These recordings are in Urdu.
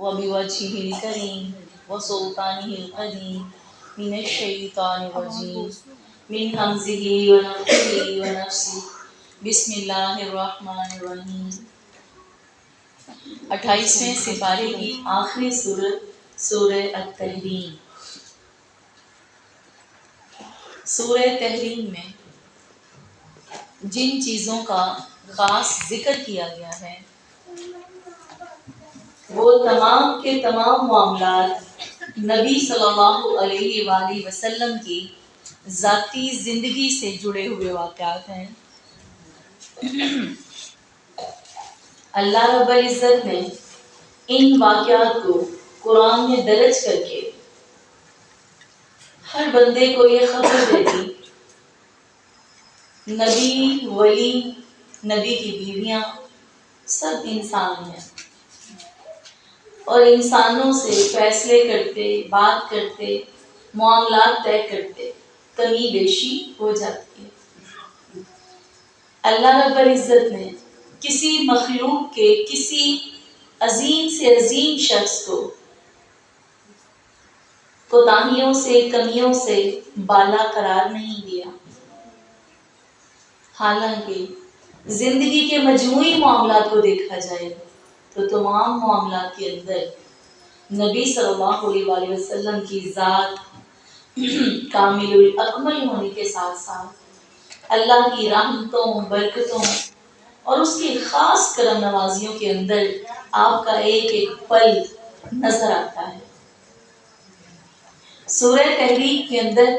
وبوجهه الكريم وسلطانه القديم من الشيطان الرجيم من همزه ونفخه ونفسه بسم اللہ الرحمن الرحیم۔ 28ویں سپارے کی آخری سورت سورہ التحریم۔ سورہ تحریم میں جن چیزوں کا خاص ذکر کیا گیا ہے وہ تمام کے تمام معاملات نبی صلی اللہ علیہ وآلہ وسلم کی ذاتی زندگی سے جڑے ہوئے واقعات ہیں۔ اللہ رب العزت نے ان واقعات کو قرآن میں درج کر کے ہر بندے کو یہ خبر دے دی، نبی، ولی، نبی کی بیویاں سب انسان ہیں اور انسانوں سے فیصلے کرتے، بات کرتے، معاملات طے کرتے کمی بیشی ہو جاتی ہے۔ اللہ رب العزت نے کسی مخلوق کے کسی عظیم سے عظیم شخص کو کوتاہیوں سے، کمیوں سے بالا قرار نہیں دیا، حالانکہ زندگی کے مجموعی معاملات کو دیکھا جائے تو تمام معاملات کے اندر نبی صلی اللہ علیہ وآلہ وسلم کی ذات کامل الاکمل ہونے کے ساتھ ساتھ اللہ کی رحمتوں، برکتوں اور اس کی خاص کرم نوازیوں کے اندر آپ کا ایک ایک پل نظر آتا ہے۔ سورہ تحریم کے اندر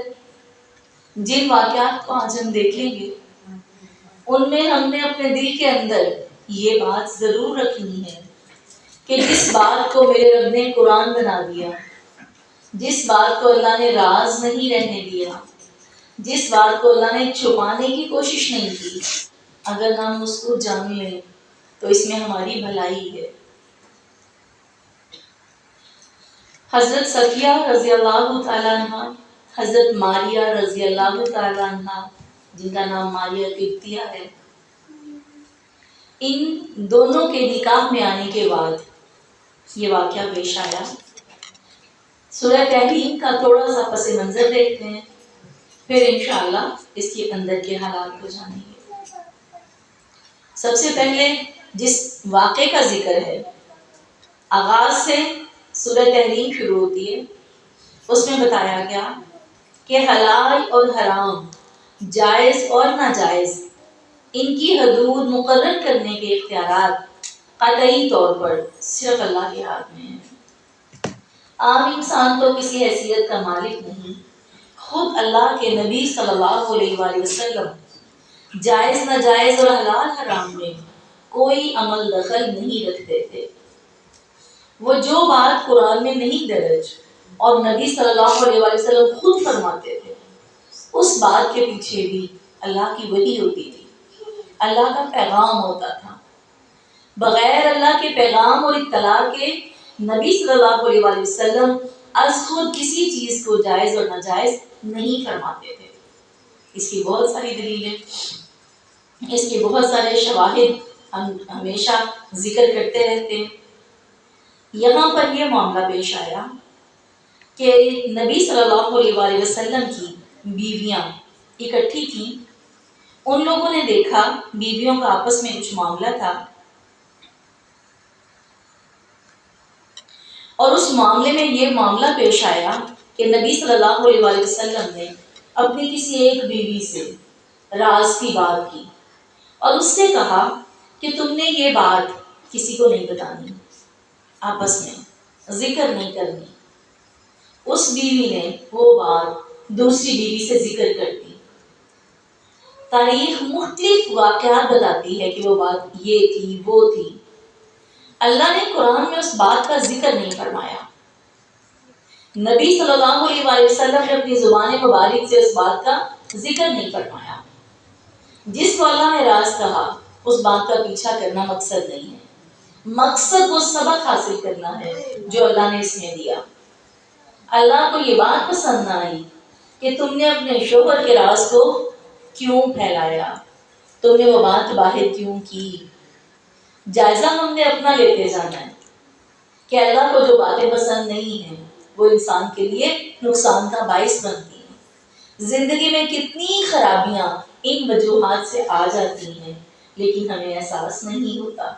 جن واقعات کو آج ہم دیکھ لیں گے ان میں ہم نے اپنے دل کے اندر یہ بات ضرور رکھنی ہے کہ جس بات کو میرے رب نے قرآن بنا دیا، جس بات کو اللہ نے راز نہیں رہنے دیا، جس بات کو اللہ نے چھپانے کی کوشش نہیں کی، اگر ہم اس کو جان لیں تو اس میں ہماری بھلائی ہے۔ حضرت صفیہ رضی اللہ تعالیٰ عنہ، حضرت ماریہ رضی اللہ تعالیٰ عنہ جن کا نام ماریہ قبطیہ ہے، ان دونوں کے نکاح میں آنے کے بعد یہ واقعہ پیش آیا۔ سورہ تحریم کا تھوڑا سا پس منظر دیکھتے ہیں، پھر انشاءاللہ اس کے اندر کے حالات کو جانیں گے۔ سب سے پہلے جس واقعے کا ذکر ہے، آغاز سے سورہ تحریم شروع ہوتی ہے، اس میں بتایا گیا کہ حلال اور حرام، جائز اور ناجائز، ان کی حدود مقرر کرنے کے اختیارات قطعی طور پر صرف اللہ کے ہاتھ میں ہیں۔ عام انسان تو کسی حیثیت کا مالک نہیں، خود اللہ کے نبی صلی اللہ علیہ وآلہ وسلم جائز ناجائز اور حلال حرام میں کوئی عمل دخل نہیں رکھتے تھے۔ وہ جو بات قرآن میں نہیں درج اور نبی صلی اللہ علیہ وآلہ وسلم خود فرماتے تھے، اس بات کے پیچھے بھی اللہ کی وحی ہوتی تھی، اللہ کا پیغام ہوتا تھا۔ بغیر اللہ کے پیغام اور اطلاع کے نبی صلی اللہ علیہ وآلہ وسلم از خود کسی چیز کو جائز اور ناجائز نہیں فرماتے تھے۔ اس کی بہت ساری دلیلیں، اس کے بہت سارے شواہد ہم ہمیشہ ذکر کرتے رہتے ہیں۔ یہاں پر یہ معاملہ پیش آیا کہ نبی صلی اللہ علیہ وآلہ وسلم کی بیویاں اکٹھی تھیں، ان لوگوں نے دیکھا بیویوں کا آپس میں کچھ معاملہ تھا، اور اس معاملے میں یہ معاملہ پیش آیا کہ نبی صلی اللہ علیہ وآلہ وسلم نے اپنی کسی ایک بیوی سے راز کی بات کی اور اس سے کہا کہ تم نے یہ بات کسی کو نہیں بتانی، آپس میں ذکر نہیں کرنی۔ اس بیوی نے وہ بات دوسری بیوی سے ذکر کر دی۔ تاریخ مختلف واقعات بتاتی ہے کہ وہ بات یہ تھی، وہ تھی۔ اللہ نے قرآن میں اس بات کا ذکر نہیں فرمایا، نبی صلی اللہ علیہ وآلہ وسلم نے اپنی زبان مبارک سے اس بات کا ذکر نہیں فرمایا۔ جس کو اللہ نے راز کہا، اس بات کا پیچھا کرنا مقصد نہیں ہے، مقصد وہ سبق حاصل کرنا ہے جو اللہ نے اس میں دیا۔ اللہ کو یہ بات پسند نہ آئی کہ تم نے اپنے شوہر کے راز کو کیوں پھیلایا، تم نے وہ بات باہر کیوں کی۔ جائزہ ہم نے اپنا لیتے جانا ہے، کہ اللہ کو جو باتیں پسند نہیں ہیں وہ انسان کے لیے نقصان کا باعث بنتی ہیں۔ زندگی میں کتنی خرابیاں ان وجوہات سے آ جاتی ہیں لیکن ہمیں احساس نہیں ہوتا۔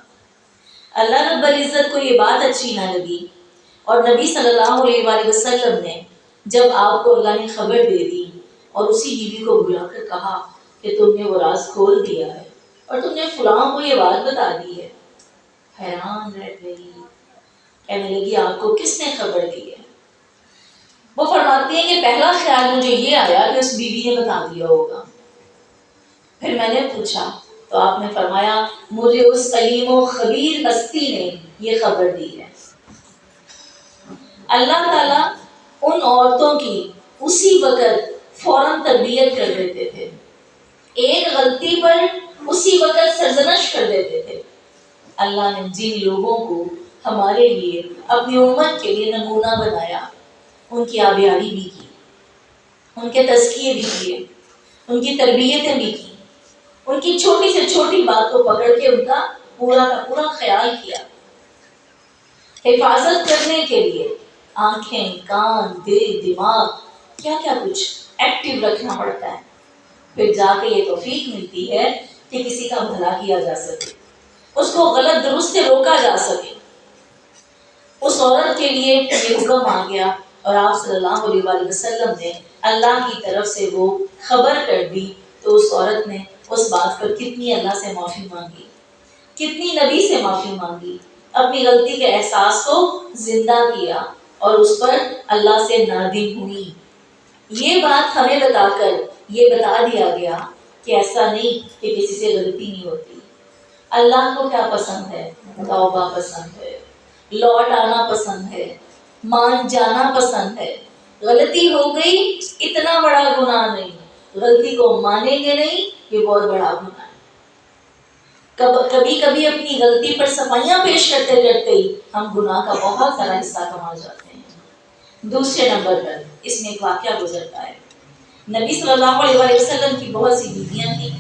اللہ رب العزت کو یہ بات اچھی نہ لگی اور نبی صلی اللہ علیہ وآلہ وسلم نے جب آپ کو اللہ نے خبر دے دی اور اسی بیوی کو بلا کر کہا کہ تم نے وہ راز کھول دیا ہے اور تم نے فلاں کو یہ بات بتا دی ہے، حیران رہ گئی، کہنے لگی آپ کو کس نے خبر دی ہے؟ وہ فرماتی ہیں کہ پہلا خیال مجھے یہ آیا کہ اس بیوی نے بتا دیا ہوگا۔ پھر میں نے پوچھا تو آپ نے فرمایا مجھے اس علیم و خبیر ہستی نے یہ خبر دی ہے۔ اللہ تعالیٰ ان عورتوں کی اسی وقت فوراً تربیت کر دیتے تھے، ایک غلطی پر اسی وقت سرزنش کر دیتے تھے۔ اللہ نے جن لوگوں کو ہمارے لیے اپنی امت کے لیے نمونہ بنایا ان کی آبیاری بھی کی، ان کے تزکیے بھی کیے، ان کی تربیتیں بھی کی، ان کی چھوٹی سے چھوٹی بات کو پکڑ کے ان کا پورا کا پورا خیال کیا۔ حفاظت کرنے کے لیے آنکھیں، کان، دل، دماغ، کیا کیا کچھ ایکٹیو رکھنا پڑتا ہے، پھر جا کے یہ توفیق ملتی ہے کہ کسی کا بھلا کیا جا سکے، اس کو غلط درست سے روکا جا سکے۔ اس عورت کے لیے یہ حکم آ گیا اور آپ صلی اللہ علیہ وآلہ وسلم نے اللہ کی طرف سے وہ خبر کر دی تو اس عورت نے اس بات پر کتنی اللہ سے معافی مانگی، کتنی نبی سے معافی مانگی، اپنی غلطی کے احساس کو زندہ کیا اور اس پر اللہ سے نادم ہوئی۔ یہ بات ہمیں بتا کر یہ بتا دیا گیا کہ ایسا نہیں کہ کسی سے غلطی نہیں ہوتی۔ اللہ کو کیا پسند ہے؟ توبہ پسند ہے، لوٹ آنا پسند ہے، مان جانا پسند ہے۔ غلطی ہو گئی اتنا بڑا گناہ نہیں، غلطی کو مانیں گے نہیں یہ بہت بڑا گناہ ہے۔ کبھی کبھی اپنی غلطی پر صفائیاں پیش کرتے کرتے ہی ہم گناہ کا بہت بڑا حصہ کما جاتے ہیں۔ دوسرے نمبر پر اس میں ایک واقعہ گزرتا ہے۔ نبی صلی اللہ علیہ وآلہ وسلم کی بہت سی بیویاں تھیں،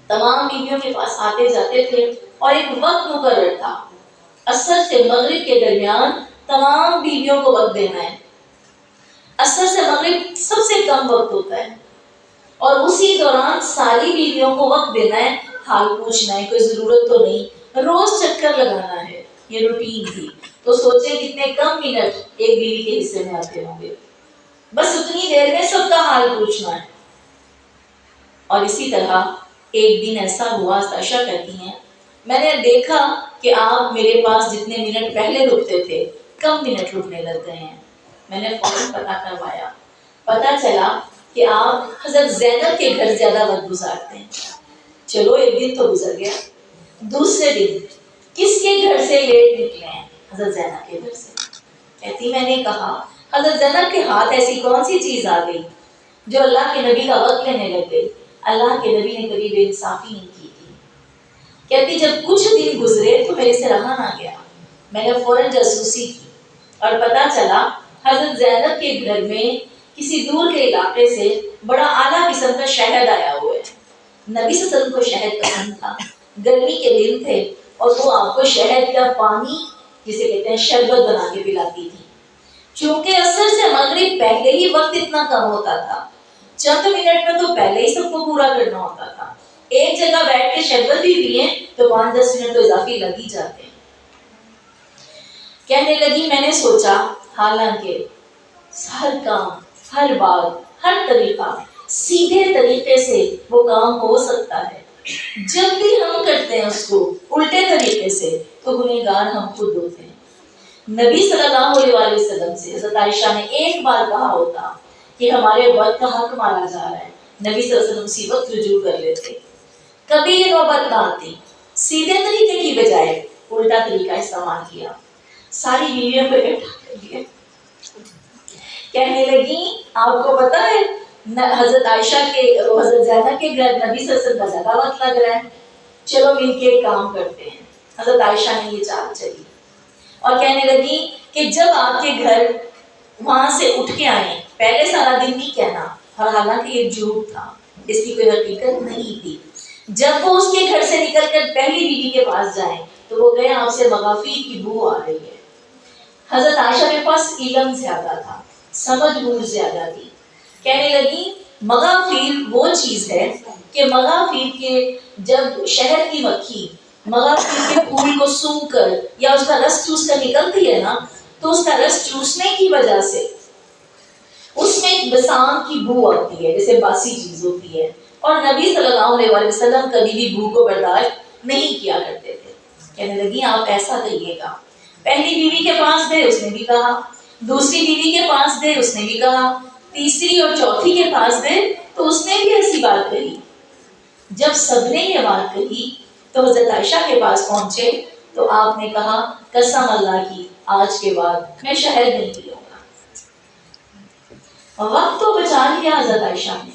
تمام بیویوں کے پاس آتے جاتے تھے اور ایک وقت مقرر تھا، عصر سے مغرب کے درمیان تمام بیویوں کو وقت دینا ہے۔ عصر سے مغرب سب سے کم وقت ہوتا ہے اور اسی دوران ساری بیویوں کو وقت دینا ہے، حال پوچھنا ہے، کوئی ضرورت تو نہیں، روز چکر لگانا ہے، یہ روٹین تھی۔ تو سوچیں کتنے کم منٹ ایک بیوی کے حصے میں آتے ہوں گے، بس اتنی دیر میں سب کا حال پوچھنا ہے۔ اور اسی طرح ایک دن ایسا ہوا، عائشہ کہتی ہیں میں نے دیکھا کہ آپ میرے پاس جتنے منٹ پہلے رکتے تھے کم منٹ رکنے لگ گئے ہیں۔ میں نے فوراً پتہ کروایا، پتہ چلا کہ آپ حضرت زینب کے گھر زیادہ وقت گزارتے ہیں۔ چلو ایک دن تو گزر گیا، دوسرے دن کس کے گھر سے لیٹ نکلے ہیں؟ حضرت زینب کے گھر سے۔ کہتی میں نے کہا حضرت زینب کے ہاتھ ایسی کون سی چیز آ گئی جو اللہ کے نبی کا وقت لینے لگ گئی؟ اللہ کے نبی نے کبھی بے انصافی نہیں کی تھی۔ کہتی جب کچھ دن گزرے تو میرے سے رہا نہ گیا، میں نے فوراً جاسوسی کی اور پتہ چلا حضرت زینب کے گھر میں کسی دور کے علاقے سے بڑا اعلیٰ قسم کا شہد آیا ہوا ہے۔ نبی صلی اللہ علیہ وسلم کو شہد پسند تھا، گرمی کے دن تھے اور وہ آپ کو شہد کا پانی جسے کہتے ہیں شربت بنا کے پلاتی تھی۔ چونکہ عصر سے مغرب پہلے ہی وقت اتنا کم ہوتا تھا، چند منٹ میں تو پہلے ہی سب کو پورا کرنا ہوتا تھا، ایک جگہ بیٹھ کے شربت بھی پیے تو 5-10 منٹ تو اضافی لگ ہی جاتے ہیں۔ کہنے لگی میں نے سوچا حالانکہ ہر کام، ہر بات، ہر طریقہ سیدھے طریقے سے وہ کام ہو سکتا ہے، جب بھی ہم کرتے ہیں اس کو الٹے طریقے سے تو گنہگار ہم خود ہوتے ہیں۔ نبی صلی اللہ علیہ وآلہ وسلم سے حضرت عائشہ نے ایک بار کہا ہوتا کہ ہمارے وقت کا حق مارا جا رہا ہے، نبی صلی اللہ علیہ وسلم اسی وقت رجوع کر لیتے، کبھی یہ نوبت نہ آتی، سیدھے طریقے کی بجائے الٹا طریقہ استعمال کیا، ساری بیویوں کو اکٹھا کر لیا۔ کہنے لگی آپ کو پتا ہے حضرت عائشہ کے حضرت زینب کے گھر نبی صلی اللہ علیہ وسلم کا زیادہ وقت لگ رہا ہے، چلو مل کے ایک کام کرتے ہیں۔ حضرت عائشہ نے یہ چال چلی اور کہنے لگی کہ جب آپ کے گھر وہاں سے اٹھ کے آئیں پہلے سارا دن نہیں کہنا، اور حالانکہ یہ جھوٹ تھا، اس کی کوئی حقیقت نہیں تھی، جب وہ اس کے گھر سے نکل کر پہلی بیوی کے پاس جائیں تو وہ گئے آپ سے مغافیر کی بو آ رہی ہے. حضرت عائشہ کے پاس علم زیادہ تھا, سمجھ بوجھ زیادہ تھی. کہنے لگی مغافیر وہ چیز ہے کہ مغافیر کے جب شہد کی مکھی مغافیر کے پھول کو سونگھ کر یا اس کا رس چوس کر نکلتی ہے نا, تو اس کا رس چوسنے کی وجہ سے اس میں ایک بسام کی بو آتی ہے, جیسے باسی چیز ہوتی ہے. اور نبی صلی اللہ علیہ وسلم کبھی بھی بو کو برداشت نہیں کیا کرتے تھے. کہنے لگی آپ ایسا کہیے گا. پہلی بیوی کے پاس گئے, اس نے بھی کہا. دوسری بیوی کے پاس گئے, اس نے بھی کہا. تیسری اور چوتھی کے پاس گئے تو اس نے بھی ایسی بات کہی. جب سب نے یہ بات کہی تو حضرت عائشہ کے پاس پہنچے تو آپ نے کہا قسم اللہ کی آج کے بعد میں شہد نہیں پیوں گا. وقت تو بچا لیا حضرت عائشہ نے,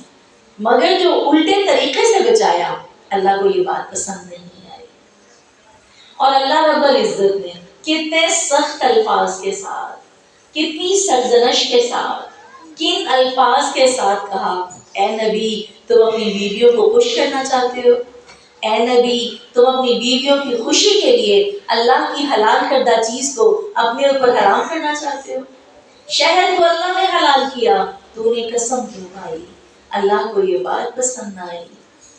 مگر جو الٹے طریقے سے بچایا اللہ کو یہ بات پسند نہیں آئی. اور اللہ رب العزت نے کتنے سخت الفاظ کے ساتھ, کتنی سرزنش کے ساتھ, کن الفاظ کے ساتھ کہا اے نبی تم اپنی بیویوں کو خوش کرنا چاہتے ہو, اے نبی تم اپنی بیویوں کی خوشی کے لیے اللہ کی حلال کردہ چیز کو اپنے اوپر حرام کرنا چاہتے ہو. شہد کو اللہ نے حلال کیا, تو نے قسم کیوں کھائی؟ اللہ کو یہ بات پسند نہ آئی.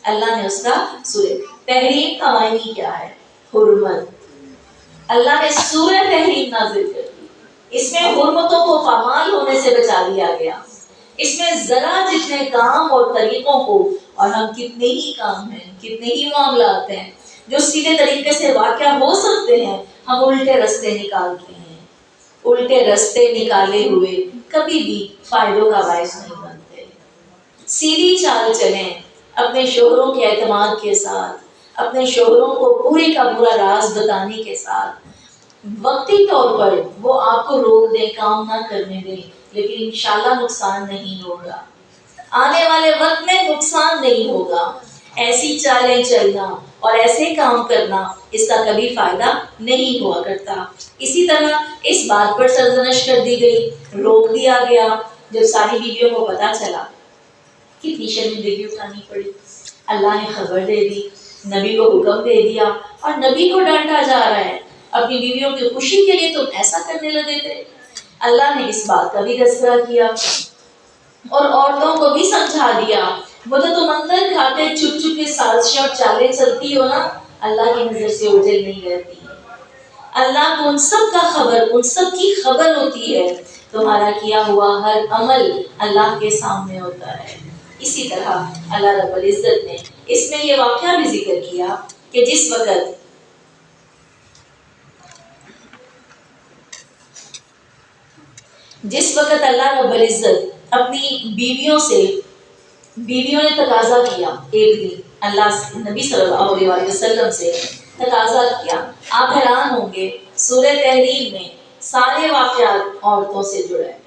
اللہ نے اس کا سورہ تحریم کا معنی کیا ہے؟ حرمت. اللہ نے سورہ تحریم نازل کر دی, اس میں حرمتوں کو پامال ہونے سے بچا دیا گیا. اس میں ذرا جتنے کام اور طریقوں کو, اور ہم کتنے ہی کام ہیں, کتنے ہی معاملات ہیں جو سیدھے طریقے سے واقع ہو سکتے ہیں, ہم الٹے رستے نکالتے ہیں. الٹے رستے نکالے ہوئے کبھی بھی فائدوں کا باعث نہیں بنتے. سیدھی چال چلیں اپنے شوہروں کے اعتماد کے ساتھ, اپنے شوہروں کو پورے کا پورا راز بتانے کے ساتھ. وقتی طور پر وہ آپ کو روک دیں, کام نہ کرنے دیں, لیکن انشاءاللہ نقصان نہیں ہوگا, آنے والے وقت میں نقصان نہیں ہوگا. ایسی چالیں چلنا اور ایسے کام کرنا اس کا کبھی فائدہ نہیں ہوا کرتا. اسی طرح اس بات پر سرزنش کر دی گئی, روک دیا گیا. جب ساری بیویوں کو پتا چلا, کتنی شرمندگی اٹھانی پڑی. اللہ نے خبر دے دی, نبی کو حکم دے دیا, اور نبی کو ڈانٹا جا رہا ہے اپنی بیویوں کی خوشی کے لیے تم ایسا کرنے لگے تھے. اللہ نے اس بات کا بھی تذکرہ کیا اور عورتوں کو بھی سمجھا دیا. وہ تو تم اندر کھاتے چھپ چھپ کے سازشیں اور چالیں چلتی ہو نا, اللہ کی نظر سے اوجھل نہیں رہتی. اللہ کو ان سب کا خبر, ان سب کی خبر ہوتی ہے. تمہارا کیا ہوا ہر عمل اللہ کے سامنے ہوتا ہے. اسی طرح اللہ رب العزت نے اس میں یہ واقعہ بھی ذکر کیا کہ جس وقت اللہ رب العزت اپنی بیویوں نے تقاضا کیا, ایک دن اللہ نبی صلی اللہ علیہ وسلم سے تقاضا کیا. آپ حیران ہوں گے, سورہ تحریم میں سارے واقعات عورتوں سے جڑے ہیں.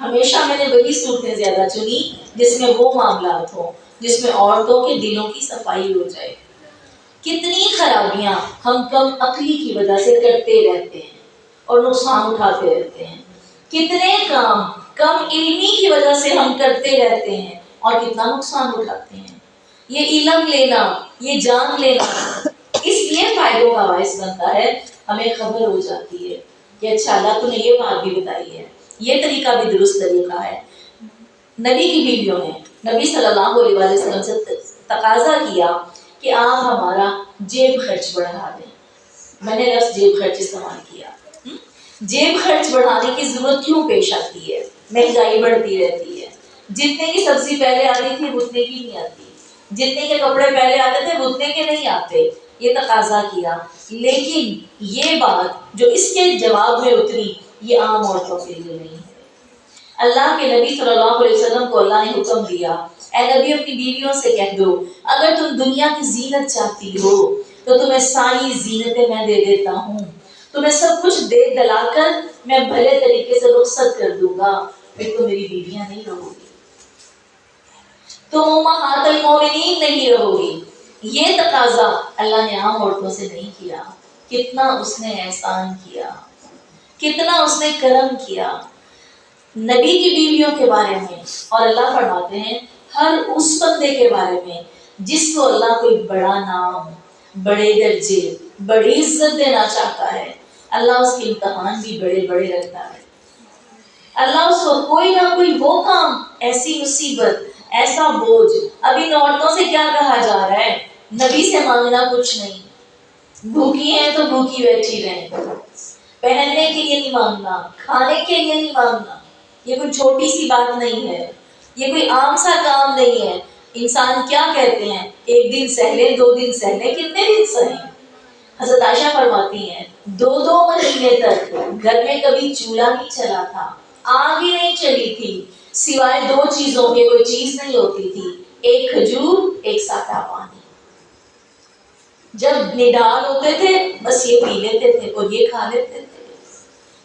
ہمیشہ میں نے وہی صورتیں زیادہ چنی جس میں وہ معاملات ہوں جس میں عورتوں کے دلوں کی صفائی ہو جائے. کتنی خرابیاں ہم کم عقلی کی وجہ سے کرتے رہتے ہیں اور نقصان اٹھاتے رہتے ہیں. کتنے کام کم علمی کی وجہ سے ہم کرتے رہتے ہیں اور کتنا نقصان اٹھاتے ہیں. یہ علم لینا, یہ جان لینا اس لیے فائدوں کا باعث بنتا ہے. ہمیں خبر ہو جاتی ہے کہ اچھا اللہ تو نے یہ بات بھی بتائی ہے, یہ طریقہ بھی درست طریقہ ہے. نبی کی بیویوں نے نبی صلی اللہ علیہ وسلم سے تقاضا کیا کہ آپ ہمارا جیب خرچ بڑھا دیں. میں نے لفظ جیب خرچ استعمال کیا. جیب خرچ بڑھانے کی ضرورت کیوں پیش آتی ہے؟ مہنگائی بڑھتی رہتی ہے. جتنے کی سبزی پہلے آتی تھی اتنے کی نہیں آتی, جتنے کے کپڑے پہلے آتے تھے اتنے کے نہیں آتے. یہ تقاضا کیا, لیکن یہ بات جو اس کے جواب میں اتری یہ عام عورتوں کے لیے نہیں ہے. اللہ کے نبی صلی اللہ علیہ وسلم کو اللہ نے حکم دیا, اے نبی اپنی بیویوں سے کہہ دو اگر تم دنیا کی زینت چاہتی ہو تو تمہیں ساری زینتیں میں دے دیتا ہوں, تمہیں سب کچھ دے دلا کر میں بھلے طریقے سے رخصت کر دوں گا, پھر تم میری بیویاں نہیں رہو گی, تم امہات المومنین نہیں رہو گی. یہ تقاضا اللہ نے عام عورتوں سے نہیں کیا. کتنا اس نے احسان کیا, کتنا اس نے کرم کیا نبی کی بیویوں کے بارے میں. اور اللہ فرماتے ہیں ہر اس بندے کے بارے میں جس کو اللہ کوئی بڑا نام, بڑے درجے, بڑی عزت دینا چاہتا ہے، اللہ اس کے امتحان بھی بڑے بڑے رکھتا ہے۔ اللہ اس کو کوئی نہ کوئی وہ کام، ایسی مصیبت، ایسا بوجھ۔ اب ان عورتوں سے کیا کہا جا رہا ہے؟ نبی سے مانگنا کچھ نہیں، بھوکی ہیں تو بھوکی بیٹھی رہیں، پہننے کے لیے نہیں مانگنا، کھانے کے لیے نہیں مانگنا۔ یہ کوئی چھوٹی سی بات نہیں ہے، یہ کوئی عام سا کام نہیں ہے۔ انسان کیا کہتے ہیں؟ ایک دن سہلے، 2 دن سہلے، کتنے دن سہیں؟ حضرت عائشہ فرماتی ہیں 2 مہینے تک گھر میں کبھی چولہا نہیں چلا تھا، آگ ہی نہیں چلی تھی، سوائے 2 چیزوں کے کوئی چیز نہیں ہوتی تھی، ایک کھجور، ایک ساتا پانی۔ جب نڈال ہوتے تھے بس یہ پی لیتے تھے اور یہ کھا لیتے تھے۔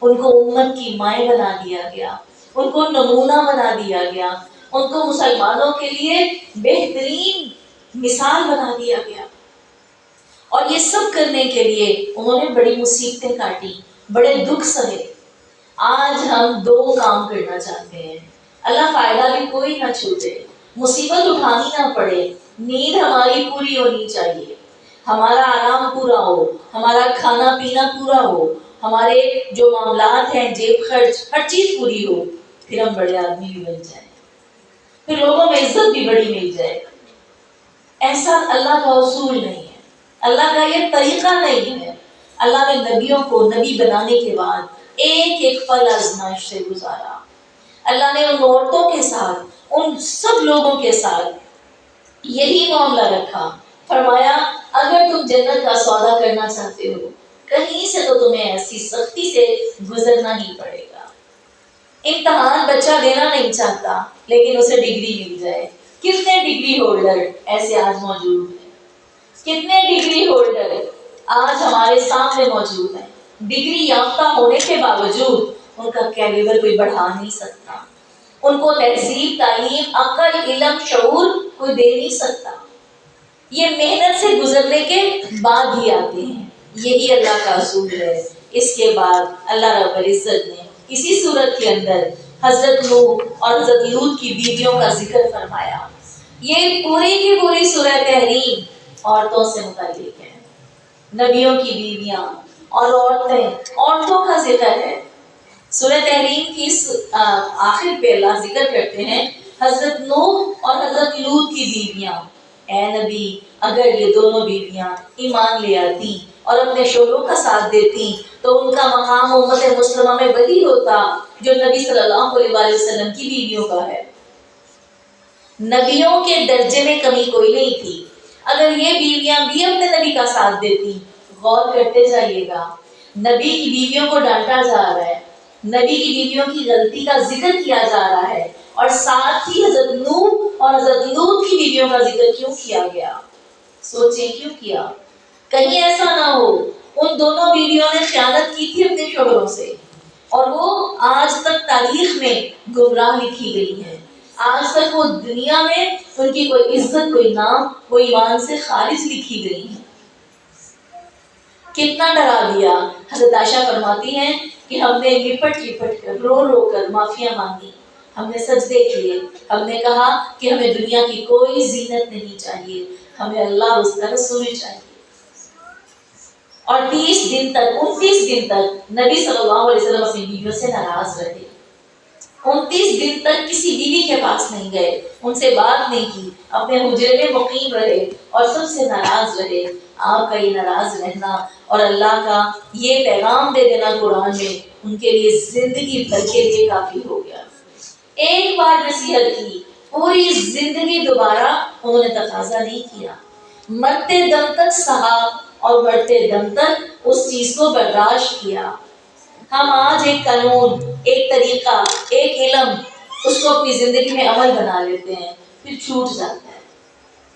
ان کو امت کی مائیں بنا دیا گیا، ان کو نمونہ بنا دیا گیا، ان کو مسلمانوں کے لیے بہترین مثال بنا دیا گیا۔ اور یہ سب کرنے کے لیے انہوں نے بڑی مصیبتیں کاٹی، بڑے دکھ سہے۔ آج ہم 2 کام کرنا چاہتے ہیں، اللہ فائدہ بھی کوئی نہ چھوٹے، مصیبت اٹھانی نہ پڑے، نیند ہماری پوری ہونی چاہیے، ہمارا آرام پورا ہو، ہمارا کھانا پینا پورا ہو، ہمارے جو معاملات ہیں، جیب خرچ، ہر چیز پوری ہو، پھر ہم بڑے آدمی بھی بن جائیں، پھر لوگوں میں عزت بھی بڑی مل جائے۔ ایسا اللہ کا اصول نہیں ہے، اللہ کا یہ طریقہ نہیں ہے۔ اللہ نے نبیوں کو نبی بنانے کے بعد ایک ایک پل آزمائش سے گزارا۔ اللہ نے ان عورتوں کے ساتھ، ان سب لوگوں کے ساتھ یہی معاملہ رکھا، فرمایا اگر تم جنت کا سودا کرنا چاہتے ہو، کہیں سے تو تمہیں ایسی سختی سے گزرنا ہی پڑے گا۔ امتحان بچہ دینا نہیں چاہتا لیکن اسے ڈگری مل جائے۔ کتنے ڈگری ہولڈر ایسے آج موجود ہیں، کتنے ڈگری ہولڈر آج ہمارے سامنے موجود ہیں، ڈگری یافتہ ہونے کے باوجود ان کا کیلیبر کوئی بڑھا نہیں سکتا، ان کو تہذیب، تعلیم، عقل، علم، شعور کوئی دے نہیں سکتا۔ یہ محنت سے گزرنے کے بعد ہی آتے ہیں، یہی اللہ کا اصول ہے۔ اس کے بعد اللہ رب العزت نے اسی صورت کے اندر حضرت نوح اور حضرت لوط کی بیویوں کا ذکر فرمایا۔ یہ پوری کی پوری سورہ تحریم عورتوں سے متعلق ہے، نبیوں کی بیویاں اور عورتوں کا ذکر ہے۔ سورہ تحریم کی اس آخر پہ اللہ ذکر کرتے ہیں حضرت نوح اور حضرت لوط کی بیویاں۔ اے نبی، اگر یہ دونوں بیویاں ایمان لے آتی اور اپنے شوہروں کا ساتھ دیتی تو ان کا مقام امت مسلمہ میں وہی ہوتا جو نبی صلی اللہ علیہ وسلم کی بیویوں کا ہے۔ نبیوں کے درجے میں کمی کوئی نہیں تھی۔ اگر یہ بیویاں بھی اپنے نبی کا ساتھ دیتی، غور کرتے جائیے گا، نبی کی بیویوں کو ڈانٹا جا رہا ہے، نبی کی بیویوں کی غلطی کا ذکر کیا جا رہا ہے، اور ساتھ ہی حضرت نوح اور حضرت لوط کی بیویوں کا ذکر کیوں کیا گیا؟ سوچیں کیوں کیا؟ کہیں ایسا نہ ہو ان دونوں بیویوں نے خیانت کی تھی اپنے شوہروں سے، اور وہ آج تک تاریخ میں گمراہ لکھی گئی ہیں، آج تک وہ دنیا میں ان کی کوئی عزت، کوئی نام، وہ ایمان سے خارج لکھی گئی ہیں۔ کتنا ڈرا دیا۔ حضرت عائشہ فرماتی ہیں کہ ہم نے لپٹ لپٹ کر، رو رو کر معافیاں مانگی، ہم نے سجدے کیے، ہم نے کہا کہ ہمیں دنیا کی کوئی زینت نہیں چاہیے، ہمیں اللہ اور اس کا رسول چاہیے۔ اور 30 دن تک، 29 دن تک نبی صلی اللہ علیہ وسلم اپنی بیویوں سے ناراض رہے، 29 دن تک کسی بیوی کے پاس نہیں گئے، ان سے بات نہیں کی، اپنے حجرے میں مقیم رہے اور سب سے ناراض رہے۔ آپ کا یہ ناراض رہنا اور اللہ کا یہ پیغام دے دینا قرآن میں ان کے لیے زندگی بھر کے لیے کافی ہو گیا۔ ایک بار نصیحت کی، پوری زندگی دوبارہ انہوں نے تقاضا نہیں کیا، مرتے دم تک سہا اور مرتے دم تک اس چیز کو برداشت کیا۔ ہم آج ایک قانون، ایک طریقہ، ایک علم، اس کو اپنی زندگی میں عمل بنا لیتے ہیں، پھر چھوٹ جاتا ہے،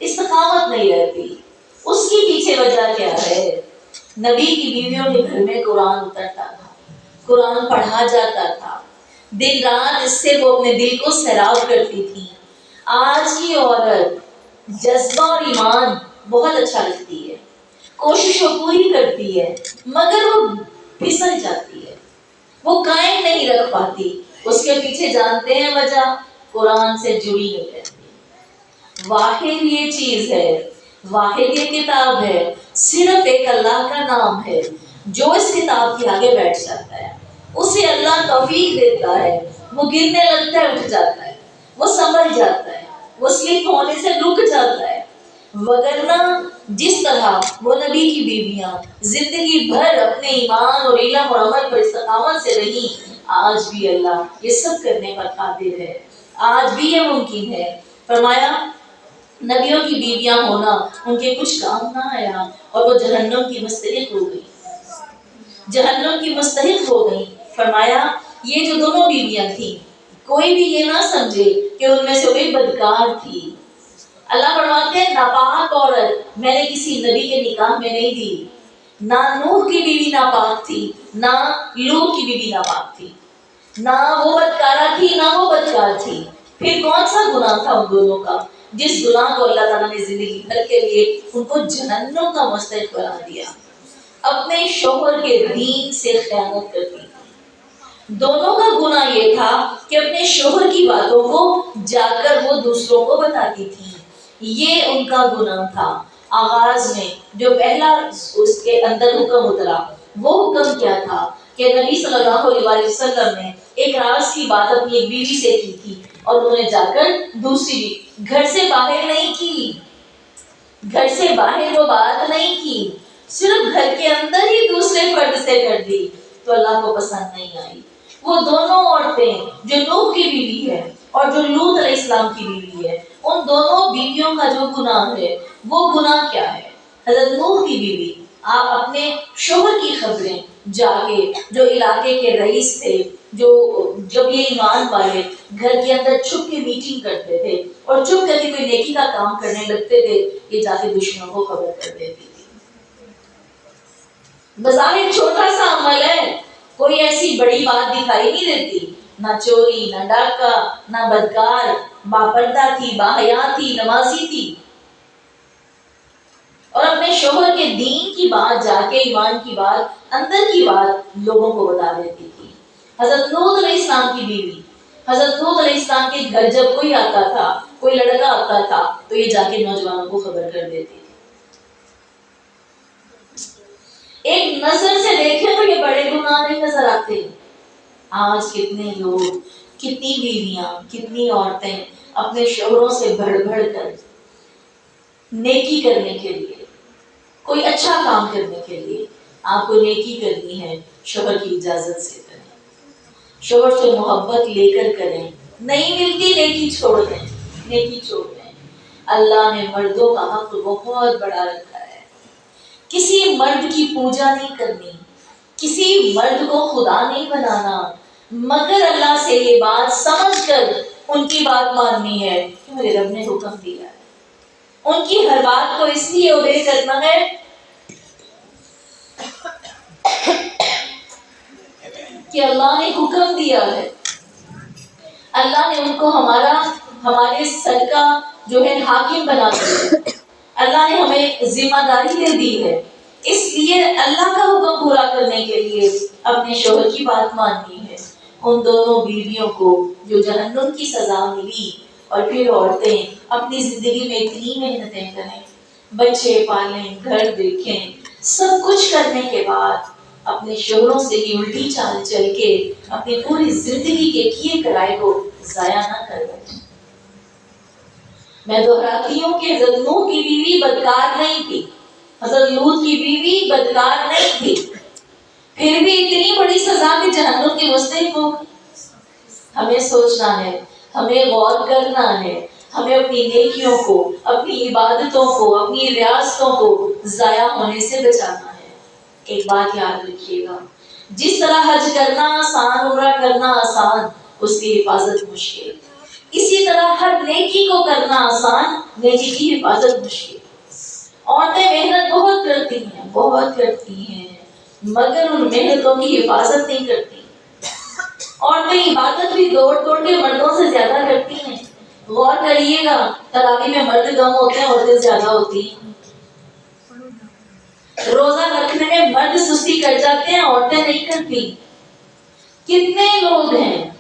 استقامت نہیں رہتی۔ اس کی پیچھے وجہ کیا ہے؟ نبی کی بیویوں کے گھر میں قرآن اترتا تھا، قرآن پڑھا جاتا تھا، دن رات اس سے وہ اپنے دل کو سیراب کرتی تھی۔ آج کی عورت جذبہ اور ایمان بہت اچھا رکھتی ہے، کوشش وہ پوری کرتی ہے، مگر وہ پھسل جاتی ہے، وہ قائم نہیں رکھ پاتی۔ اس کے پیچھے جانتے ہیں وجہ؟ قرآن سے جڑی نہیں رہتی۔ واحد یہ چیز ہے، واحد یہ کتاب ہے صرف ایک اللہ کا نام ہے جو اس کتاب کے آگے بیٹھ جاتا ہے اسے اللہ توفیق دیتا ہے، وہ گرنے لگتا ہے اٹھ جاتا ہے، وہ سنبھل جاتا ہے، وہ سلپ ہونے سے رک جاتا ہے۔ وگرنہ جس طرح وہ نبی کی بیویاں زندگی بھر اپنے ایمان اور علم اور عمل پر استقامت سے رہی، آج بھی اللہ یہ سب کرنے پر قادر ہے، آج بھی یہ ممکن ہے۔ فرمایا نبیوں کی بیویاں ہونا ان کے کچھ کام نہ آیا اور وہ جہنم کی مستحق ہو گئی، جہنم کی مستحق ہو گئی۔ فرمایا یہ جو دونوں بیویاں تھیں کوئی بھی یہ نہ سمجھے کہ ان میں سے کوئی بدکار تھی۔ اللہ فرماتے ہیں ناپاک عورت میں نے کسی نبی کے نکاح میں نہیں دی، نہ نوح کی بیوی ناپاک تھی، نہ لوط کی بیوی ناپاک تھی، نہ وہ بدکارہ تھی نہ وہ بدکار تھی۔ پھر کون سا گناہ تھا ان دونوں کا جس گناہ کو اللہ تعالیٰ نے زندگی بھر کے لیے ان کو جہنم کا مستحق بنا دیا؟ اپنے شوہر کے دین سے خیانت کرتی تھی۔ دونوں کا گناہ یہ تھا کہ اپنے شوہر کی باتوں کو جا کر وہ دوسروں کو بتاتی تھی، یہ ان کا گناہ تھا۔ آغاز میں جو پہلا اس کے اندر حکم اترا وہ حکم کیا تھا کہ نبی صلی اللہ علیہ وسلم نے ایک راز کی بات اپنی ایک بیوی سے کی تھی اور انہوں نے جا کر دوسری گھر سے باہر نہیں کی، گھر سے باہر وہ بات نہیں کی، صرف گھر کے اندر ہی دوسرے فرد سے کر دی، تو اللہ کو پسند نہیں آئی۔ وہ دونوں عورتیں جو نوح کی بیوی ہے اور جو لوط علیہ السلام کی بیوی ہے، ان دونوں بیویوں کا جو گناہ ہے وہ گناہ کیا ہے؟ حضرت نوح کی بیوی آپ اپنے شوہر کی خبریں جا کے جو علاقے کے رئیس تھے، جو جب یہ ایمان والے گھر کے اندر چھپ کے میٹنگ کرتے تھے اور چھپ کر کے کوئی نیکی کا کام کرنے لگتے تھے، یہ جا کے دشمنوں کو خبر کر دیتی تھی۔ بظاہر چھوٹا سا عمل ہے، کوئی ایسی بڑی بات دکھائی نہیں دیتی، نہ چوری نہ ڈاکہ نہ بدکار، باپردہ تھی، باحیا تھی، نمازی تھی، اور اپنے شوہر کے دین کی بات جا کے ایمان کی بات اندر کی بات لوگوں کو بتا دیتی تھی۔ حضرت لوط علیہ السلام کی بیوی، حضرت لوط علیہ السلام کے گھر جب کوئی آتا تھا، کوئی لڑکا آتا تھا تو یہ جا کے نوجوانوں کو خبر کر دیتی تھی۔ ایک نظر سے دیکھیں تو یہ بڑے گناہ نہیں نظر آتے۔ آج کتنے لوگ، کتنی بیویاں، کتنی عورتیں اپنے شوہروں سے بڑھ بڑھ کر نیکی کرنے کے لیے، کوئی اچھا کام کرنے کے لیے، آپ کو نیکی کرنی ہے شوہر کی اجازت سے کریں، شوہر سے محبت لے کر کریں، نہیں ملتی نیکی چھوڑ دیں، نیکی چھوڑ دیں۔ اللہ نے مردوں کا حق بہت بڑا رکھا ہے، کسی مرد کی پوجا نہیں کرنی، کسی مرد کو خدا نہیں بنانا، مگر اللہ سے یہ بات سمجھ کر ان کی بات ماننی ہے کہ میرے رب نے حکم دیا ہے، ان کی ہر بات کو اس لیے اوبے کرنا ہے کہ اللہ نے حکم دیا ہے، اللہ نے ان کو ہمارے سر کا جو ہے حاکم بنا دیا، اللہ نے ہمیں ذمہ داری دے دی ہے، اس لیے اللہ کا حکم پورا کرنے کے لیے اپنے شوہر کی بات ماننی ہے۔ ان دونوں بیویوں کو جو جہنم کی سزا ملی، اور پھر عورتیں اپنی زندگی میں اتنی محنتیں کریں، بچے پالیں، گھر دیکھیں، سب کچھ کرنے کے بعد اپنے شوہروں سے ہی الٹی چال چل کے اپنی پوری زندگی کے کیے کرائے کو ضائع نہ کر بیٹھیں۔ میں دہراتی ہوں کہ حضرت نوح کی بیوی بدکار نہیں تھی، حضرت لوط کی بیوی بدکار نہیں تھی، پھر بھی اتنی بڑی سزا کہ جہنم کی مستحق ہو۔ ہمیں سوچنا ہے، ہمیں غور کرنا ہے، ہمیں اپنی نیکیوں کو، اپنی عبادتوں کو، اپنی ریاستوں کو ضائع ہونے سے بچانا ہے۔ ایک بات یاد رکھیے گا، جس طرح حج کرنا آسان، عمرہ کرنا آسان، اس کی حفاظت مشکل، اسی طرح ہر نیکی کو کرنا آسان، نیکی کی حفاظت مشکل۔ عورتیں محنت بہت کرتی ہیں مگر ان محنتوں کی حفاظت نہیں کرتی۔ عورتیں عبادت بھی دوڑ کے مردوں سے زیادہ کرتی ہیں۔ غور کریے گا، تراویح میں مرد کم ہوتے ہیں، عورتیں زیادہ ہوتی ہیں۔ روزہ رکھنے میں مرد سستی کر جاتے ہیں، عورتیں نہیں کرتی۔ کتنے لوگ ہیں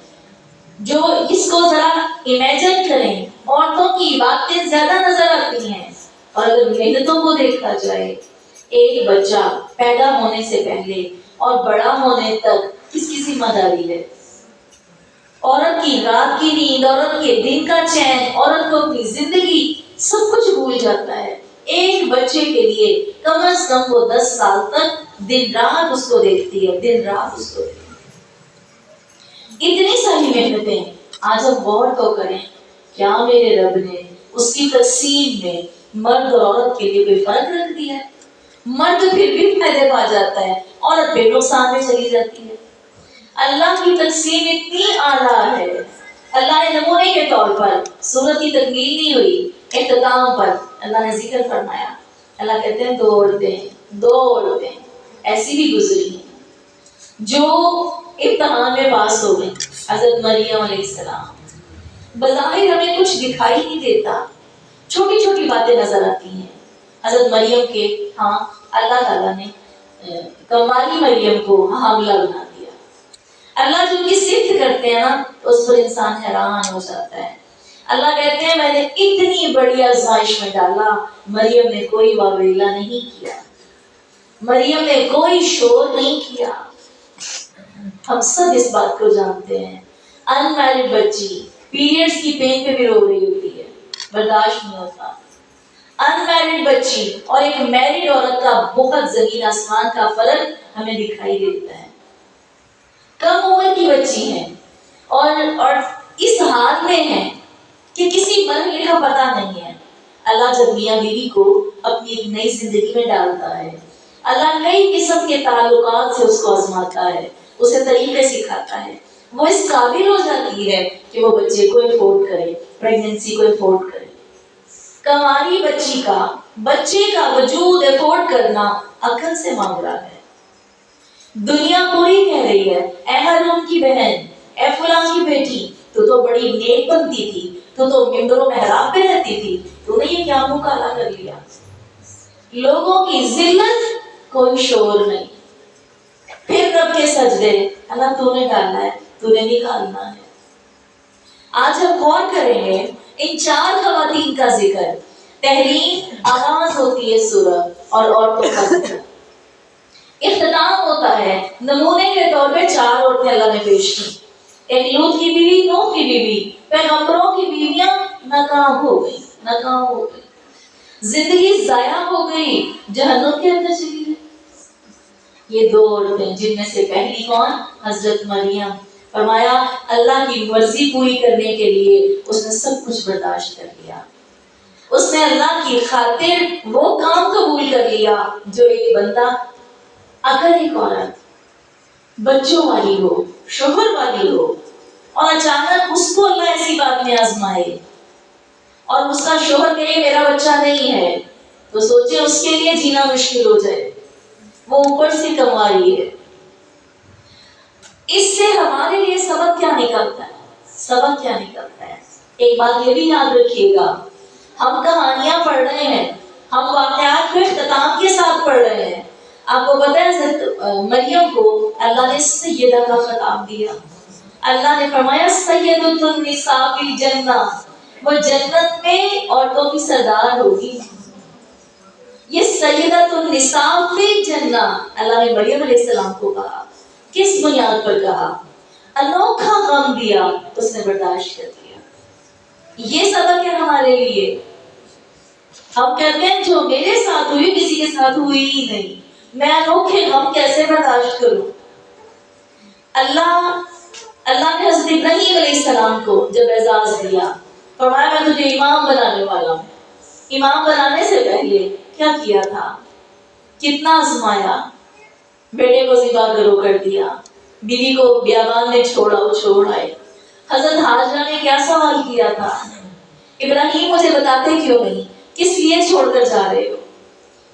جو اس کو ذرا امیجن کریں، عورتوں کی عبادتیں زیادہ نظر آتی ہیں، اور اگر محنتوں کو دیکھا جائے، ایک بچہ پیدا ہونے سے پہلے اور بڑا ہونے تک کس کی ذمہ داری ہے؟ عورت کی رات کی نیند، عورت کے دن کا چین، عورت کو اپنی زندگی سب کچھ بھول جاتا ہے۔ ایک بچے کے لیے کم از کم وہ 10 سال تک دن رات اس کو دیکھتی ہے، دن رات اس کو دیکھتی ہے۔ اتنی ساری محنتیں، آج ہم غور تو کریں، کیا میرے رب نے اس کی تقسیم میں مرد اور عورت کے لیے کوئی فرق رکھ دیا ہے؟ مرد پھر بھی فائدے پا جاتا ہے، عورت پھر نقصان میں چلی جاتی ہے۔ اللہ کی تقسیم اتنی اعلیٰ ہے۔ اللہ نے نمونے کے طور پر سورت کی تکمیل نہیں ہوئی، اختتام پر اللہ نے ذکر فرمایا۔ اللہ کہتے ہیں دو عورتیں ایسی بھی گزری ہیں جو امتحان میں پاس ہو گئی۔ حضرت مریم علیہ السلام، بظاہر ہمیں کچھ دکھائی نہیں دیتا، چھوٹی چھوٹی باتیں نظر آتی ہیں۔ حضرت مریم کے ہاں اللہ تعالیٰ نے کمالی مریم کو حاملہ بنا دیا۔ اللہ جو کی صفت کرتے ہیں نا اس پر انسان حیران ہو جاتا ہے۔ اللہ کہتے ہیں میں نے اتنی بڑی آزمائش میں ڈالا، مریم نے کوئی واویلا نہیں کیا، مریم نے کوئی شور نہیں کیا۔ ہم سب اس بات کو جانتے ہیں، ان میرڈ بچی پیریڈز کی پین پہ بھی رو رہی ہوتی ہے، برداشت نہیں ہوتا۔ ان میرڈ بچی اور ایک میرڈ عورت کا بہت زمین آسمان کا فرق ہمیں دکھائی دیتا ہے۔ کم عمر کی بچی ہے اور اس حال میں ہے کہ کسی مرحلے کا پتہ نہیں ہے۔ اللہ جب میاں بیوی کو اپنی ایک نئی زندگی میں ڈالتا ہے، اللہ کئی قسم کے تعلقات سے اس کو آزماتا ہے، اسے طریقے سکھاتا ہے، وہ اس قابل ہو جاتی ہے کہ وہ بچے کو افورڈ کرے، پریگننسی کو افورڈ کرے۔ کنواری بچے کا وجود افورڈ کرنا عقل سے معاملہ ہے۔ دنیا پوری کہہ رہی ہے، اے ہارون کی بہن، اے فلاں کی بیٹی، تو بڑی نیک بنتی تھی، تو ممبر و محراب پہ رہتی تھی، تو نے یہ کیا منہ کالا کر لیا؟ لوگوں کی ذلت، کوئی شور نہیں، پھر رب کے سجدے، اللہ تو نے ڈالا ہے، تو نے نکالنا ہے۔ آج ہم غور کریں گے ان 4 خواتین کا ذکر، تحریم آغاز ہوتی ہے سورت اور عورتوں کا ذکر اختتام ہوتا ہے۔ نمونے کے طور پہ 4 عورتیں اللہ نے پیش کی، ایک لوط کی بیوی، نوح کی بیوی، پیغمبروں کی بیویاں ناکام ہو گئی، زندگی ضائع ہو گئی، جہنم کے اندر چلی گئی۔ یہ 2 عورتیں، جن میں سے پہلی کون؟ حضرت مریم۔ فرمایا اللہ کی مرضی پوری کرنے کے لیے اس نے سب کچھ برداشت کر لیا، اس نے اللہ کی خاطر وہ کام قبول کر لیا جو ایک بندہ، اگر ایک عورت بچوں والی ہو، شوہر والی ہو، اور اچانک اس کو اللہ ایسی بات میں آزمائے اور اس کا شوہر کہے میرا بچہ نہیں ہے، تو سوچے اس کے لیے جینا مشکل ہو جائے، وہ اوپر سے کنواری ہے۔ اس سے ہمارے لیے سبق کیا نکلتا ہے؟ ایک بات یہ بھی یاد رکھیے گا، ہم کہانیاں پڑھ رہے ہیں، ہم واقعات کو اختتام کے ساتھ پڑھ رہے ہیں۔ آپ کو پتہ ہے مریم کو اللہ نے سیدہ کا خطاب دیا، اللہ نے فرمایا سیدۃ النساء فی الجنہ، وہ جنت میں عورتوں کی سردار ہوگی۔ یہ سیدۃ النساء فی الجنہ اللہ نے مریم علیہ السلام کو کہا، کس بنیاد پر کہا؟ انوکھا غم دیا، اس نے برداشت کر دیا۔ یہ سبق ہے ہمارے لیے۔ ہم کہتے ہیں جو میرے ساتھ ہوئی کسی کے ساتھ ہوئی ہی نہیں، میں انوکھے غم کیسے برداشت کروں؟ اللہ نے حضرت ابراہیم علیہ السلام کو جب اعزاز دیا، فرمایا میں تجھے امام بنانے والا ہوں۔ امام بنانے سے پہلے کیا کیا تھا؟ کتنا آزمایا، بیٹے کو ذبح کرو کر دیا، بیوی کو بیابان میں چھوڑ آئے۔ حضرت ہاجرہ نے کیا سوال کیا تھا؟ ابراہیم مجھے بتاتے کیوں نہیں، کس لیے چھوڑ کر جا رہے ہو؟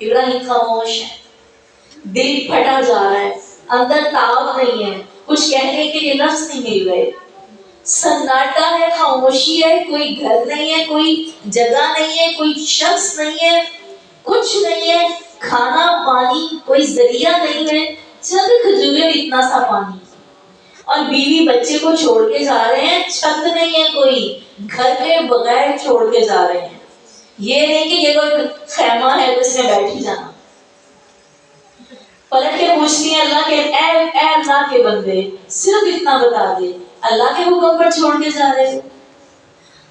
ابراہیم خاموش ہے، دل پھٹا جا رہا ہے، اندر تاب نہیں ہے، کچھ کہنے کے لیے لفظ نہیں مل رہے، سناٹا ہے، خاموشی ہے، کوئی گھر نہیں ہے، کوئی جگہ نہیں ہے، کوئی شخص نہیں ہے، کچھ نہیں ہے، کھانا پانی کوئی ذریعہ نہیں ہے، چند کھجوریں، اتنا سا پانی، اور بیوی بچے کو چھوڑ کے جا رہے ہیں، چھت نہیں ہے، کوئی گھر کے بغیر چھوڑ کے جا رہے ہیں۔ یہ نہیں کہ یہ کوئی خیمہ ہے تو اس میں بیٹھ ہی جانا، پلٹ کے پوچھتی ہیں اللہ کے اے اللہ کے بندے صرف اتنا بتا دے، اللہ کے حکم پر چھوڑ کے جا رہے ہو۔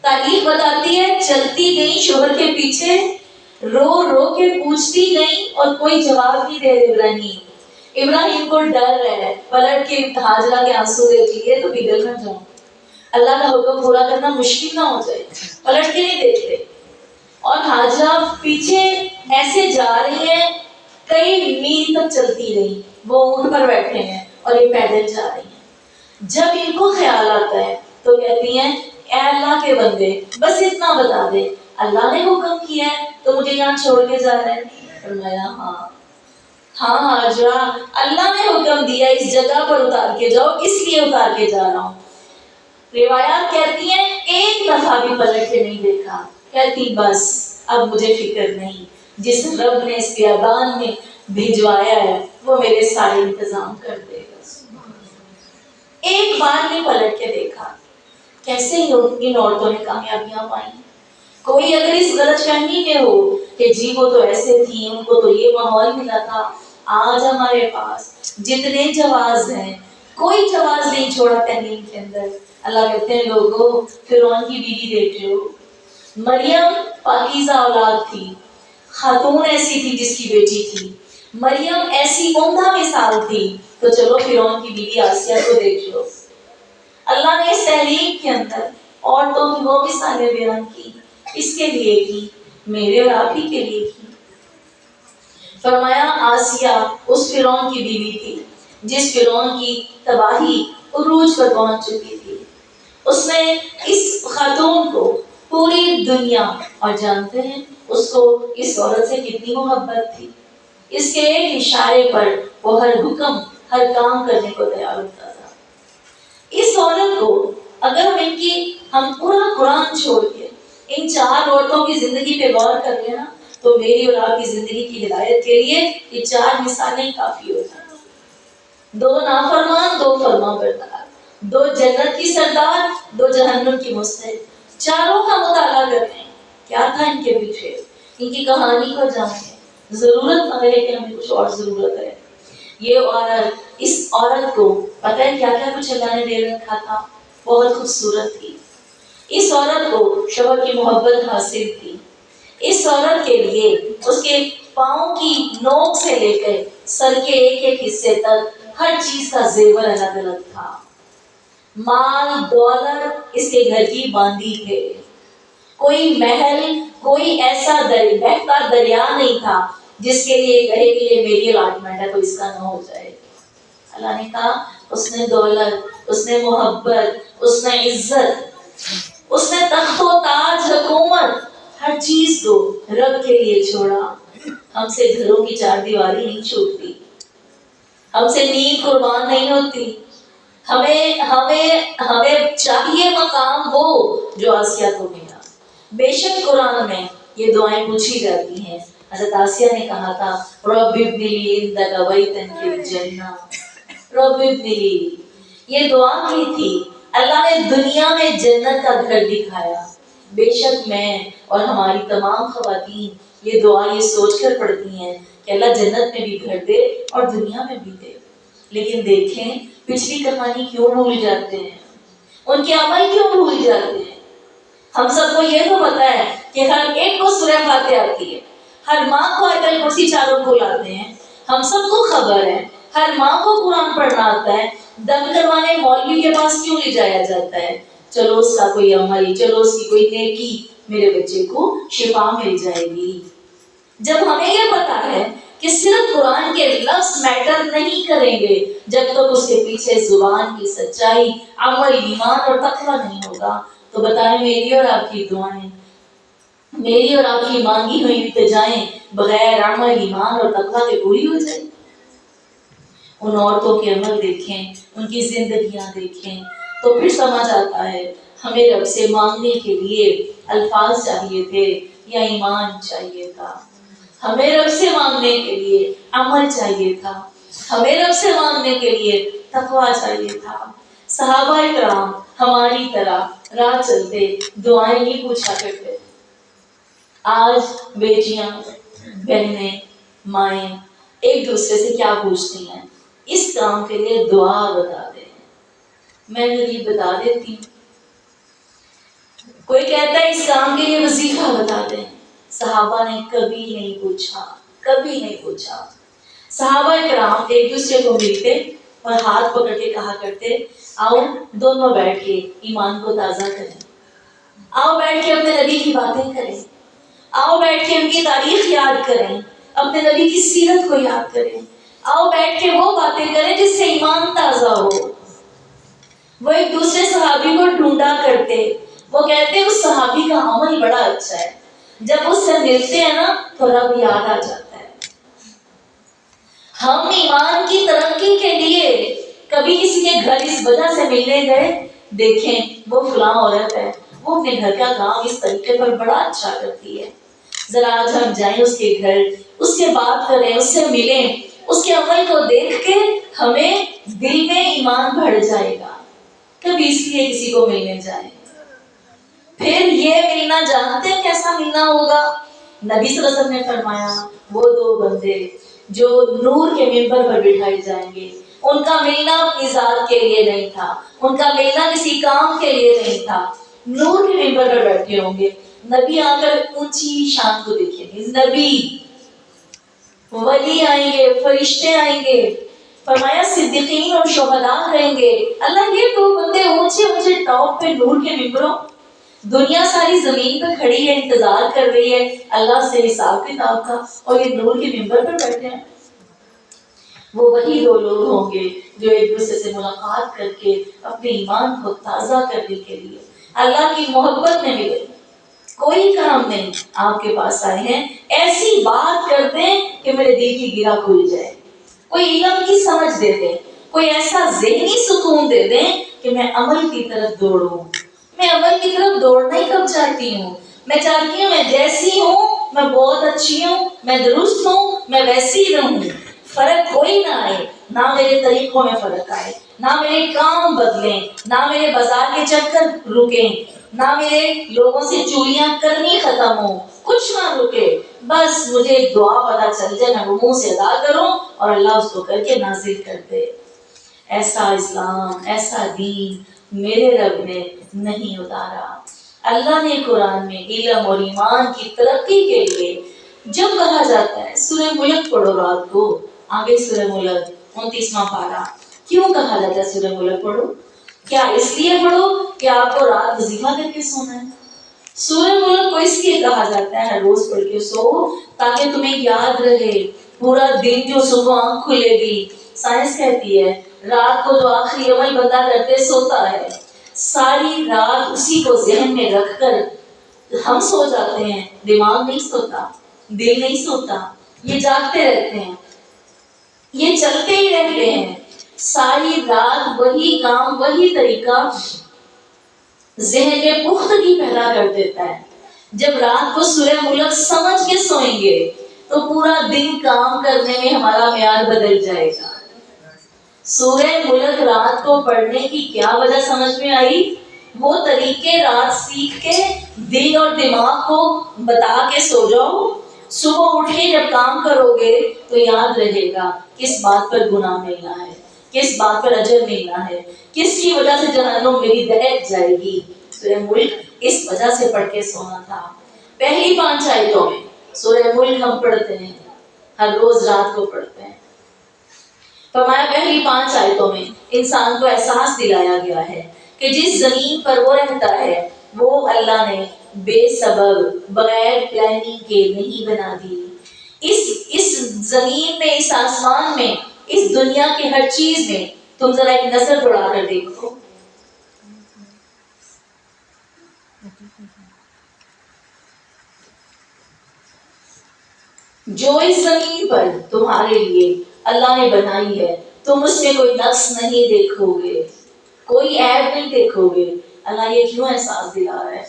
تاریخ بتاتی ہے چلتی گئی شوہر کے پیچھے، رو رو کے پوچھتی گئی اور کوئی جواب نہیں دے ابراہیم۔ ابراہیم کو ڈر ہے، پلٹ کے ہاجرہ کے آنسو دیکھ لیے تو بگڑ نہ جاؤں، اللہ کا حکم پورا کرنا مشکل نہ ہو جائے، پلٹ کے نہیں دیکھتے۔ اور ہاجرہ پیچھے ایسے جا رہی ہیں، کئی میل تک چلتی رہی، وہ اونٹ پر بیٹھے ہیں اور یہ پیدل جا رہی ہیں۔ جب ان کو خیال آتا ہے تو کہتی ہیں اے اللہ کے بندے بس اتنا بتا دے، اللہ نے حکم کیا ہے تو مجھے یہاں چھوڑ کے جا رہا ہے؟ فرمایا ہاں ہاجرہ، اللہ نے حکم دیا اس جگہ پر اتار کے جاؤ، اس لیے اتار کے جا رہا ہوں۔ روایات کہتی ہیں ایک دفعہ بھی پلٹ کے نہیں دیکھا، کہتی بس اب مجھے فکر نہیں، جس رب نے اس بیابان میں بھیجوایا ہے وہ میرے سارے انتظام کر دے گا۔ ایک بار نہیں پلٹ کے دیکھا۔ کیسے ان عورتوں نے کامیابیاں پائیں؟ کوئی اگر اس غلط فہمی میں ہو کہ جی وہ تو ایسے تھی، ان کو تو یہ ماحول ملا تھا، آج ہمارے پاس جتنے جواز ہیں کوئی جواز نہیں چھوڑا تعلیم کے اندر۔ اللہ کہتے ہیں لوگوں فرعون کی بیوی دیکھ لو، مریم پاکیزہ اولاد تھی، خاتون ایسی تھی جس کی بیٹی تھی، مریم ایسی عمدہ مثال تھی، تو چلو فرعون کی بیوی آسیہ کو دیکھ لو۔ اللہ نے اس تحریم کے اندر عورتوں کی وہ مثالیں بیان کی، اس کے لیے کی، میرے اور آپ ہی کے لیے کی۔ فرمایا آسیہ اس فرعون کی بیوی تھی جس فرعون کی تباہی عروج پر پہنچ چکی تھی۔ اس نے اس خاتون کو پوری دنیا، اور جانتے ہیں اس کو اس عورت سے کتنی محبت تھی، اس کے ایک اشارے پر وہ ہر حکم ہر کام کرنے کو تیار ہوتا تھا۔ اس عورت کو اگر ہم پورا قرآن چھوڑ کے ان چار عورتوں کی زندگی پہ غور کر لیں نا تو میری اور آپ کی زندگی کی ہدایت کے لیے یہ چار مثالیں کافی ہو جائیں۔ دو نافرمان، دو فرما بردار، دو جنت کی سردار، دو جہنم کی مستحق، چاروں کا مطالعہ کریں کیا تھا ان کے پیچھے، ان کی کہانی کو جانیں۔ ضرورت نہ رہے کہ ہمیں کچھ اور ضرورت ہے۔ یہ عورت، اس عورت کو پتہ ہے کیا کیا کچھ اللہ نے دے رکھا تھا، بہت خوبصورت تھی۔ اس عورت کو شوہر کی محبت حاصل تھی۔ اس عورت کے لیے اس کے پاؤں کی نوک سے لے کر سر کے ایک ایک حصے تک ہر چیز کا زیور الگ الگ تھا۔ مال دولت اس کے گھر کی باندھی تھے۔ کوئی محل، کوئی ایسا بہتا دریا نہیں تھا جس کے لیے کہے کہ یہ میری الاٹمنٹ ہے تو اس کا نہ ہو جائے۔ اللہ نے کہا اس نے دولت، اس نے محبت، اس نے عزت، اس نے تخت و تاج، حکومت، ہر چیز کو رب کے لیے چھوڑا۔ ہم سے گھروں کی چار دیواری نہیں چھوٹتی، ہم سے نیند قربان نہیں ہوتی، ہمیں چاہیے مقام وہ جو آسیہ کو ملا۔ بے شک قرآن میں یہ دعائیں پوچھی جاتی ہیں۔ حضرت آسیہ نے کہا تھا رب ابن لی عندک بیتا فی الجنہ، رب ابن لی، یہ دعا کی تھی اللہ نے دنیا میں جنت کا گھر دکھایا۔ بے شک میں اور ہماری تمام خواتین یہ دعا یہ سوچ کر پڑھتی ہیں کہ اللہ جنت میں بھی گھر دے اور دنیا میں بھی دے۔ لیکن دیکھیں پچھلی کہانی کیوں بھول جاتے ہیں، ان کے عمل کیوں بھول جاتے ہیں۔ ہم سب کو یہ تو پتا ہے کہ ہر ایک کو سورہ فاتحہ آتی ہے، ہر ماں کو آیت الکرسی چاروں کو لاتے ہیں، ہم سب کو خبر ہے ہر ماں کو قرآن پڑھنا آتا ہے، دم کروانے مولوی کے پاس کیوں لے جایا جاتا ہے؟ چلو اس کا کوئی عمل، چلو اس کی کوئی نیکی، میرے بچے کو شفا مل جائے گی۔ جب ہمیں یہ پتا ہے کہ صرف قرآن کے لفظ میٹر نہیں کریں گے جب تک اس کے پیچھے زبان کی سچائی، عمل، ایمان اور تقویٰ نہیں ہوگا، تو بتائیں میری اور آپ کی دعائیں، میری اور آپ کی مانگی ہوئی التجائیں بغیر عمل، ایمان اور تقویٰ کے پوری ہو جائیں؟ ان عورتوں کے عمل دیکھیں، ان کی زندگیاں دیکھیں تو پھر سمجھ آتا ہے ہمیں رب سے مانگنے کے لیے الفاظ چاہیے تھے یا ایمان چاہیے تھا، ہمیں رب سے مانگنے کے لیے عمل چاہیے تھا، ہمیں رب سے مانگنے کے لیے تقویٰ چاہیے تھا۔ صحابہ کرام ہماری طرح راہ چلتے دعائیں نہیں پوچھا کرتے۔ آج بیٹیاں، بہنیں، مائیں ایک دوسرے سے کیا پوچھتی ہیں؟ اس کام کے لیے دعا بتاتے ہیں. میں بھی بتا دیتی ہوں. کوئی کہتا ہے اس کام کے لیے وظیفہ بتاتے ہیں. صحابہ نے کبھی نہیں پوچھا، کبھی نہیں پوچھا. صحابہ کرام ایک دوسرے کو ملتے اور ہاتھ پکڑ کے کہا کرتے آؤ دونوں بیٹھ کے ایمان کو تازہ کریں، آؤ بیٹھ کے اپنے نبی کی باتیں کریں، آؤ بیٹھ کے ان کی تاریخ یاد کریں، اپنے نبی کی سیرت کو یاد کریں، آؤ بیٹھ کے وہ باتیں کریں جس سے ایمان تازہ ہو. وہ ایک دوسرے صحابی کو ڈھونڈا کرتے. وہ کہتے اس صحابی کا عمل بڑا اچھا ہے، جب اس سے ملتے ہیں نا تو رب یاد آ جاتا ہے. ہم ایمان کی ترقی کے لیے کبھی کسی کے گھر اس وجہ سے ملنے گئے، دیکھیں وہ فلاں عورت ہے، وہ اپنے گھر کا کام اس طریقے پر بڑا اچھا کرتی ہے، ذرا آج ہم جائیں اس کے گھر، اس سے بات کریں، اس سے ملیں. اس کے عمل کو دیکھ کے ہمیں دل میں ایمان بڑھ جائے گا. کبھی اس لیے کسی کو ملنے جائیں. پھر یہ ملنا جانتے ہیں کیسا ملنا ہوگا؟ نبی صلی اللہ علیہ وسلم نے فرمایا وہ دو بندے جو نور کے ممبر پر بٹھائے جائیں گے، ان کا ملنا اپنی ذات کے لیے نہیں تھا، ان کا ملنا کسی کام کے لیے نہیں تھا. نور کے ممبر پر بیٹھے ہوں گے، نبی آ کر اونچی شان کو دیکھیں گے، نبی، ولی آئیں گے، فرشتے آئیں گے، فرمایا صدیقین اور شہداء رہیں گے. اللہ یہ دو بندے اونچے اونچے ٹاپ پہ نور کے ممبروں، دنیا ساری زمین پہ کھڑی ہے، انتظار کر رہی ہے اللہ سے حساب کتاب کا، اور یہ نور کے ممبر پر بیٹھے ہیں. وہ وہی دو لوگ ہوں گے جو ایک دوسرے سے ملاقات کر کے اپنے ایمان کو تازہ کرنے کے لیے اللہ کی محبت میں ملے. کوئی کام نہیں، آپ کے پاس آئے ہیں ایسی بات کر دیں کہ میرے دل کی گرہ کھل جائے، کوئی علم کی سمجھ دے دیں، کوئی ایسا ذہنی سکون دے دیں کہ میں عمل کی طرف دوڑوں. میں عمل کی طرف دوڑنا ہی کب چاہتی ہوں؟ میں چاہتی ہوں میں جیسی ہوں میں بہت اچھی ہوں، میں درست ہوں، میں ویسی رہوں، فرق کوئی نہ آئے، نہ میرے طریقوں میں فرق آئے، نہ میرے کام بدلیں، نہ میرے بازار کے چکر رکیں، نہ میرے لوگوں سے چوریاں کرنی ختم ہو، کچھ نہ رکے، بس مجھے ایک دعا پتا چل جائے، میں وہ منہ سے ادا کروں اور اللہ اس کو کر کے نازل کر دے. ایسا اسلام، ایسا دین میرے رب نے نہیں اتارا. اللہ نے قرآن میں علم اور ایمان کی ترقی کے لیے جب کہا جاتا ہے سورہ ملک پڑھو رات کو، آگے سورہ ملک 29واں پارہ، کیوں کہا جاتا ہے سورہ ملک پڑھو؟ کیا اس لیے پڑھو کہ آپ کو رات وظیفہ کر کے سونا ہے؟ سورہ ملک کو اس لیے کہا جاتا ہے روز پڑھ کے سو تاکہ تمہیں یاد رہے پورا دن جو صبح آنکھ کھلے گی. سائنس کہتی ہے رات کو جو آخری عمل بندہ کرتے سوتا ہے، ساری رات اسی کو ذہن میں رکھ کر ہم سو جاتے ہیں، دماغ نہیں سوتا، دل نہیں سوتا، یہ جاگتے رہتے ہیں، یہ چلتے ہی رہتے ہیں. ساری رات وہی کام، وہی طریقہ ذہن میں پختگی پیدا کر دیتا ہے. جب رات کو سورہ ملک سمجھ کے سوئیں گے تو پورا دن کام کرنے میں ہمارا معیار بدل جائے گا. سورہ ملک رات کو پڑھنے کی کیا وجہ سمجھ میں آئی؟ وہ طریقے رات سیکھ کے دل اور دماغ کو بتا کے سو جاؤ، صبح اٹھ کے جب کام کرو گے تو یاد رہے گا کس بات پر گناہ ملنا ہے، کس بات پر اجر ملنا ہے، کس کی وجہ سے جہنم میری دہک جائے گی. سورہ ملک اس وجہ سے پڑھ کے سونا تھا. پہلی 5 آیتوں میں سورہ ملک ہم پڑھتے ہیں، ہر روز رات کو پڑھتے ہیں. فرمایا پہلی 5 آیتوں میں انسان کو احساس دلایا گیا ہے کہ جس زمین پر وہ رہتا ہے وہ اللہ نے بے سبب بغیر پلاننگ کے نہیں بنا دی. اس زمین میں، اس آسمان میں، اس دنیا کی ہر چیز میں تم ذرا ایک نظر دوڑا کر دیکھو. جو اس زمین پر تمہارے لیے اللہ نے بنائی ہے تم اس میں کوئی نقص نہیں دیکھو گے، کوئی عیب نہیں دیکھو گے. اللہ یہ کیوں احساس دلا رہا ہے؟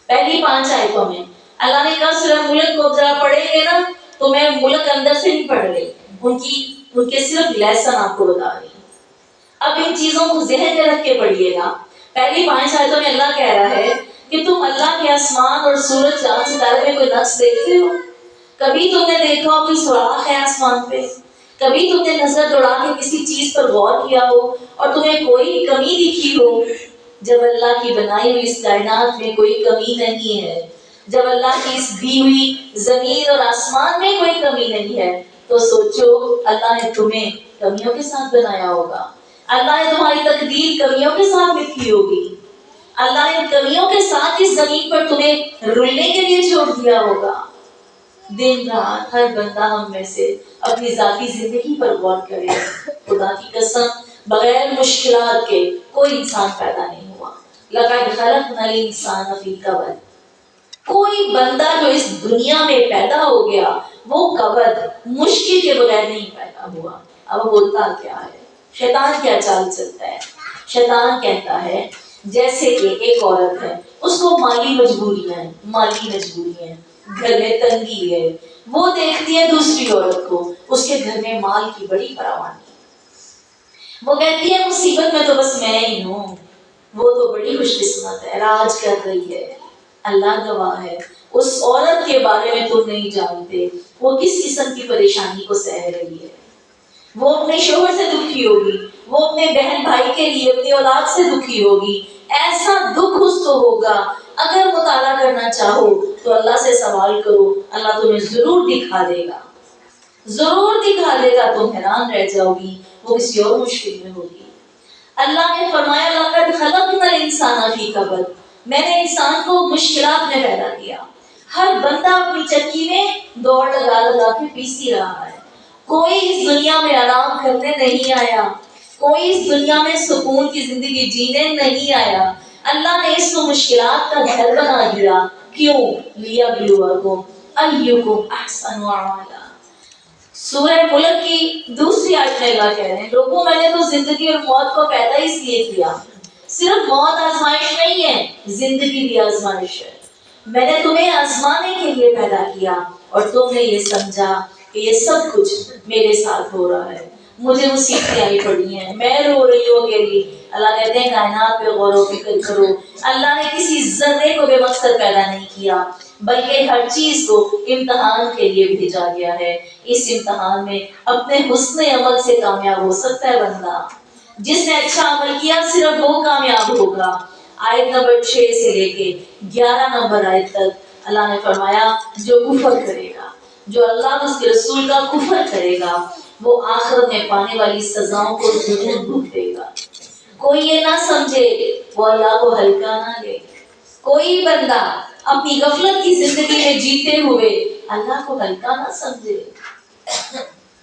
پہلی 5 آیتوں میں اللہ نے کہا سورہ ملک کو ذرا پڑھیں گے نا تو میں ملک اندر سے نہیں پڑھ رہی، ان کے صرف لیسن آپ کو بتا رہی ہوں. اب ان چیزوں کو ذہن میں رکھ کے پڑھیے گا. پہلی 5 آیتوں میں اللہ کہہ رہا ہے کہ تم اللہ کے آسمان اور سورج چاند ستارے میں کوئی نقص دیکھتے ہو؟ کبھی تم نے دیکھا کوئی سوراخ ہے آسمان پہ؟ کبھی تم نے نظر دوڑا کے کسی چیز پر غور کیا ہو اور تمہیں کوئی کمی دکھی ہو؟ جب اللہ کی بنائی ہوئی اس کائنات میں کوئی کمی نہیں ہے، جب اللہ کی اس دی ہوئی زمین اور آسمان میں کوئی کمی نہیں ہے، تو سوچو اللہ نے تمہیں کمیوں کے ساتھ بنایا ہوگا، اللہ نے تمہاری تقدیر کمیوں کے ساتھ لکھی ہوگی، اللہ نے کمیوں کے ساتھ اس زمین پر تمہیں رلنے کے لیے چھوڑ دیا ہوگا۔ دن رات ہر بندہ ہم میں سے اپنی ذاتی زندگی پر غور کرے، خدا کی قسم بغیر مشکلات کے کوئی انسان پیدا نہیں ہوا۔ لقد خلقنا الانسان فی کبد، کوئی بندہ جو اس دنیا میں پیدا ہو گیا وہ کبد مشکل کے بغیر نہیں پیدا ہوا۔ اب بولتا کیا ہے؟ شیطان کیا چال چلتا ہے؟ شیطان کہتا ہے جیسے کہ ایک عورت ہے، اس کو مالی مجبوریاں ہیں، گھر میں تنگی ہے، وہ دیکھتی ہے دوسری عورت کو، اس کے گھر میں مال کی بڑی فراوانی، وہ کہتی ہے مصیبت میں تو بس میں ہی ہوں، وہ تو بڑی خوش قسمت ہے، راج کر رہی ہے۔ اللہ گواہ ہے اس عورت کے بارے میں تم نہیں جانتے وہ کس قسم کی پریشانی کو سہ رہی ہے۔ وہ اپنے شوہر سے دکھی ہوگی، وہ اپنے بہن بھائی کے لیے اپنی اولاد سے دکھی ہوگی، ایسا دکھ اس کو ہوگا۔ اگر مطالعہ کرنا چاہو تو اللہ سے سوال کرو، اللہ تمہیں ضرور دکھا دے گا، ضرور دکھا دے گا، تم حیران رہ جاؤ گی وہ کسی اور مشکل میں ہوگی۔ اللہ نے فرمایا لقد خلقنا الانسان فی کبد، میں نے انسان کو مشکلات میں پیدا کیا۔ ہر بندہ اپنی چکی میں دوڑ لگا لگا کے پیسی رہا ہے، کوئی اس دنیا میں آرام کرنے نہیں آیا، کوئی اس دنیا میں سکون کی زندگی جینے نہیں آیا۔ اللہ نے اس کو مشکلات کا گھر بنا دیا، کیوں؟ لیبلوکم ایکم احسن عملا۔ سورہ ملک کی دوسری آیت میں اللہ کہہ رہے ہیں لوگوں میں نے تو زندگی اور موت کو پیدا اس لیے کیا، صرف موت آزمائش نہیں ہے، زندگی بھی آزمائش ہے۔ میں نے تمہیں آزمانے کے لیے پیدا کیا اور تم نے یہ سمجھا کہ یہ سب کچھ میرے ساتھ ہو رہا ہے، مجھے مصیبتیں آئی پڑی ہیں، میں رو رہی ہوں اکیلی۔ اللہ کہتے ہیں کائنات پہ غور و فکر کرو، اللہ نے کسی ذرے کو بے مقصد پیدا نہیں کیا، بلکہ ہر چیز کو امتحان کے لیے بھیجا گیا ہے۔ اس امتحان میں اپنے حسن عمل سے کامیاب ہو سکتا ہے بندہ، جس نے اچھا عمل کیا صرف وہ کامیاب ہوگا۔ آیت نمبر 6 سے لے کے 11 نمبر آیت تک اللہ نے فرمایا جو کفر کرے گا، جو اللہ اور اس کے رسول کا کفر کرے گا، وہ آخرت میں پانے والی سزاؤں کو ضرور بھگتے گا۔ کوئی یہ نہ سمجھے وہ اللہ کو ہلکا نہ لے، کوئی بندہ اپنی غفلت کی زندگی میں جیتے ہوئے اللہ کو ہلکا نہ سمجھے۔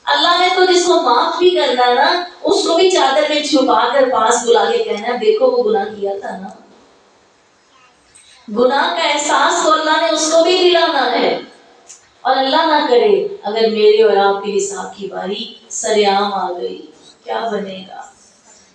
اللہ نے تو جس کو معاف بھی کرنا ہے نا، اس کو بھی چادر میں چھپا کر پاس بلا کے کہنا ہے دیکھو وہ گناہ کیا تھا نا۔ گناہ کا احساس تو اللہ نے اس کو بھی دلانا ہے۔ اور اللہ نہ کرے اگر میرے اور آپ کے حساب کی باری سریعام آ گئی، کیا بنے گا؟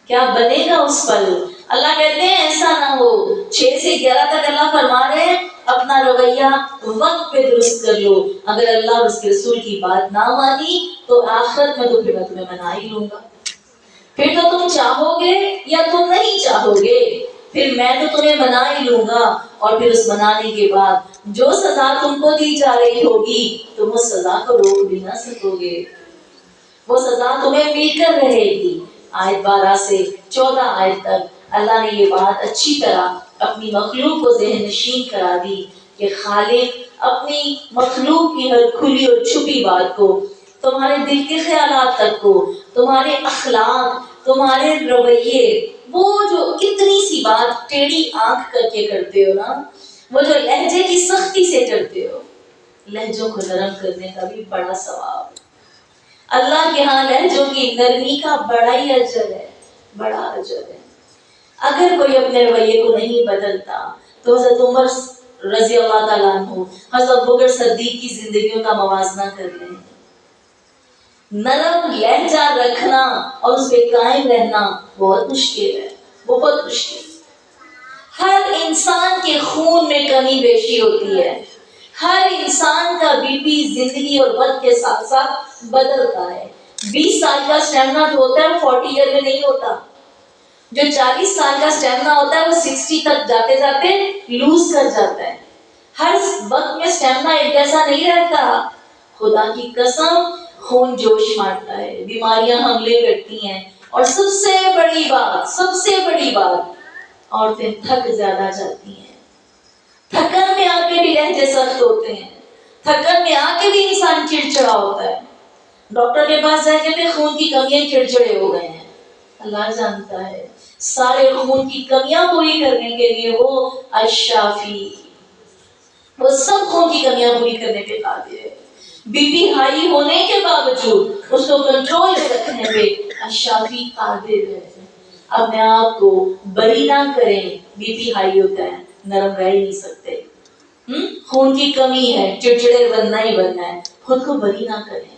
کیا بنے گا اس پر؟ اللہ کہتے ہیں ایسا نہ ہو۔ 6 سے 11 تک اللہ فرما رہے ہیں اپنا رویہ وقت پہ درست کر لو، اگر اللہ اور اس کے رسول کی بات نہ مانی تو آخرت میں تو پھر میں تمہیں منا ہی لوں گا، پھر تو تم چاہو گے یا تم نہیں چاہو گے، پھر میں تو تمہیں منا ہی لوں گا، اور پھر اس منانے کے بعد جو سزا تم کو دی جا رہی ہوگی تم اس سزا کو روک بھی نہ سکو گے، وہ سزا تمہیں مل کر رہے گی۔ آیت 12 سے 14 آیت تک اللہ نے یہ بات اچھی طرح اپنی مخلوق کو ذہن نشین کرا دی کہ خالق اپنی مخلوق کی ہر کھلی اور چھپی بات کو، تمہارے دل کے خیالات تک کو، تمہارے اخلاق، تمہارے رویے، وہ جو اتنی سی بات ٹیڑھی آنکھ کر کے کرتے ہو نا، وہ جو لہجے کی سختی سے کرتے ہو، لہجوں کو نرم کرنے کا بھی بڑا ثواب ہے۔ اللہ کے ہاں لہجوں کی نرمی کا بڑا ہی اجر ہے، بڑا اجر ہے۔ اگر کوئی اپنے رویے کو نہیں بدلتا تو حضرت عمر رضی اللہ تعالیٰ عنہ، حضرت بکر صدیق کی زندگیوں کا موازنہ کر لیں۔ نرم لہجہ رکھنا اور اس پہ قائم رہنا بہت مشکل ہے، بہت مشکل۔ ہر انسان کے خون میں کمی بیشی ہوتی ہے، ہر انسان کا بی پی زندگی اور وقت کے ساتھ ساتھ بدلتا ہے۔ 20 سال کا اسٹیمنا جو ہوتا ہے وہ 40 ایئر میں نہیں ہوتا، جو 40 سال کا اسٹیمنا ہوتا ہے وہ 60 تک جاتے جاتے لوز کر جاتا ہے۔ ہر وقت میں اسٹیمنا ایک جیسا نہیں رہتا۔ خدا کی قسم خون جوش مارتا ہے، بیماریاں حملے کرتی ہیں، اور سب سے بڑی بات عورتیں تھک زیادہ جاتی ہیں۔ تھکن میں آ کے بھی لہجے سخت ہوتے ہیں، تھکن میں آ کے بھی انسان چڑچڑا ہوتا ہے۔ ڈاکٹر کے پاس جائے کہتے ہیں خون کی کمیاں چڑچڑے ہو گئے ہیں۔ اللہ جانتا ہے سارے خون کی کمیاں پوری کرنے کے لیے وہ الشافی، وہ سب خون کی کمیاں پوری کرنے پہ قادر ہے۔ بی پی ہائی ہونے کے باوجود اس کو کنٹرول میں رکھنے پہ الشافی قادر ہے۔ اپنے آپ کو بری نہ کریں، بی پی ہائی ہوتا ہے، نرم رہ ہی نہیں سکتے، خون کی کمی ہے، چڑچڑے بننا ہی بننا ہے، خود کو بری نہ کریں۔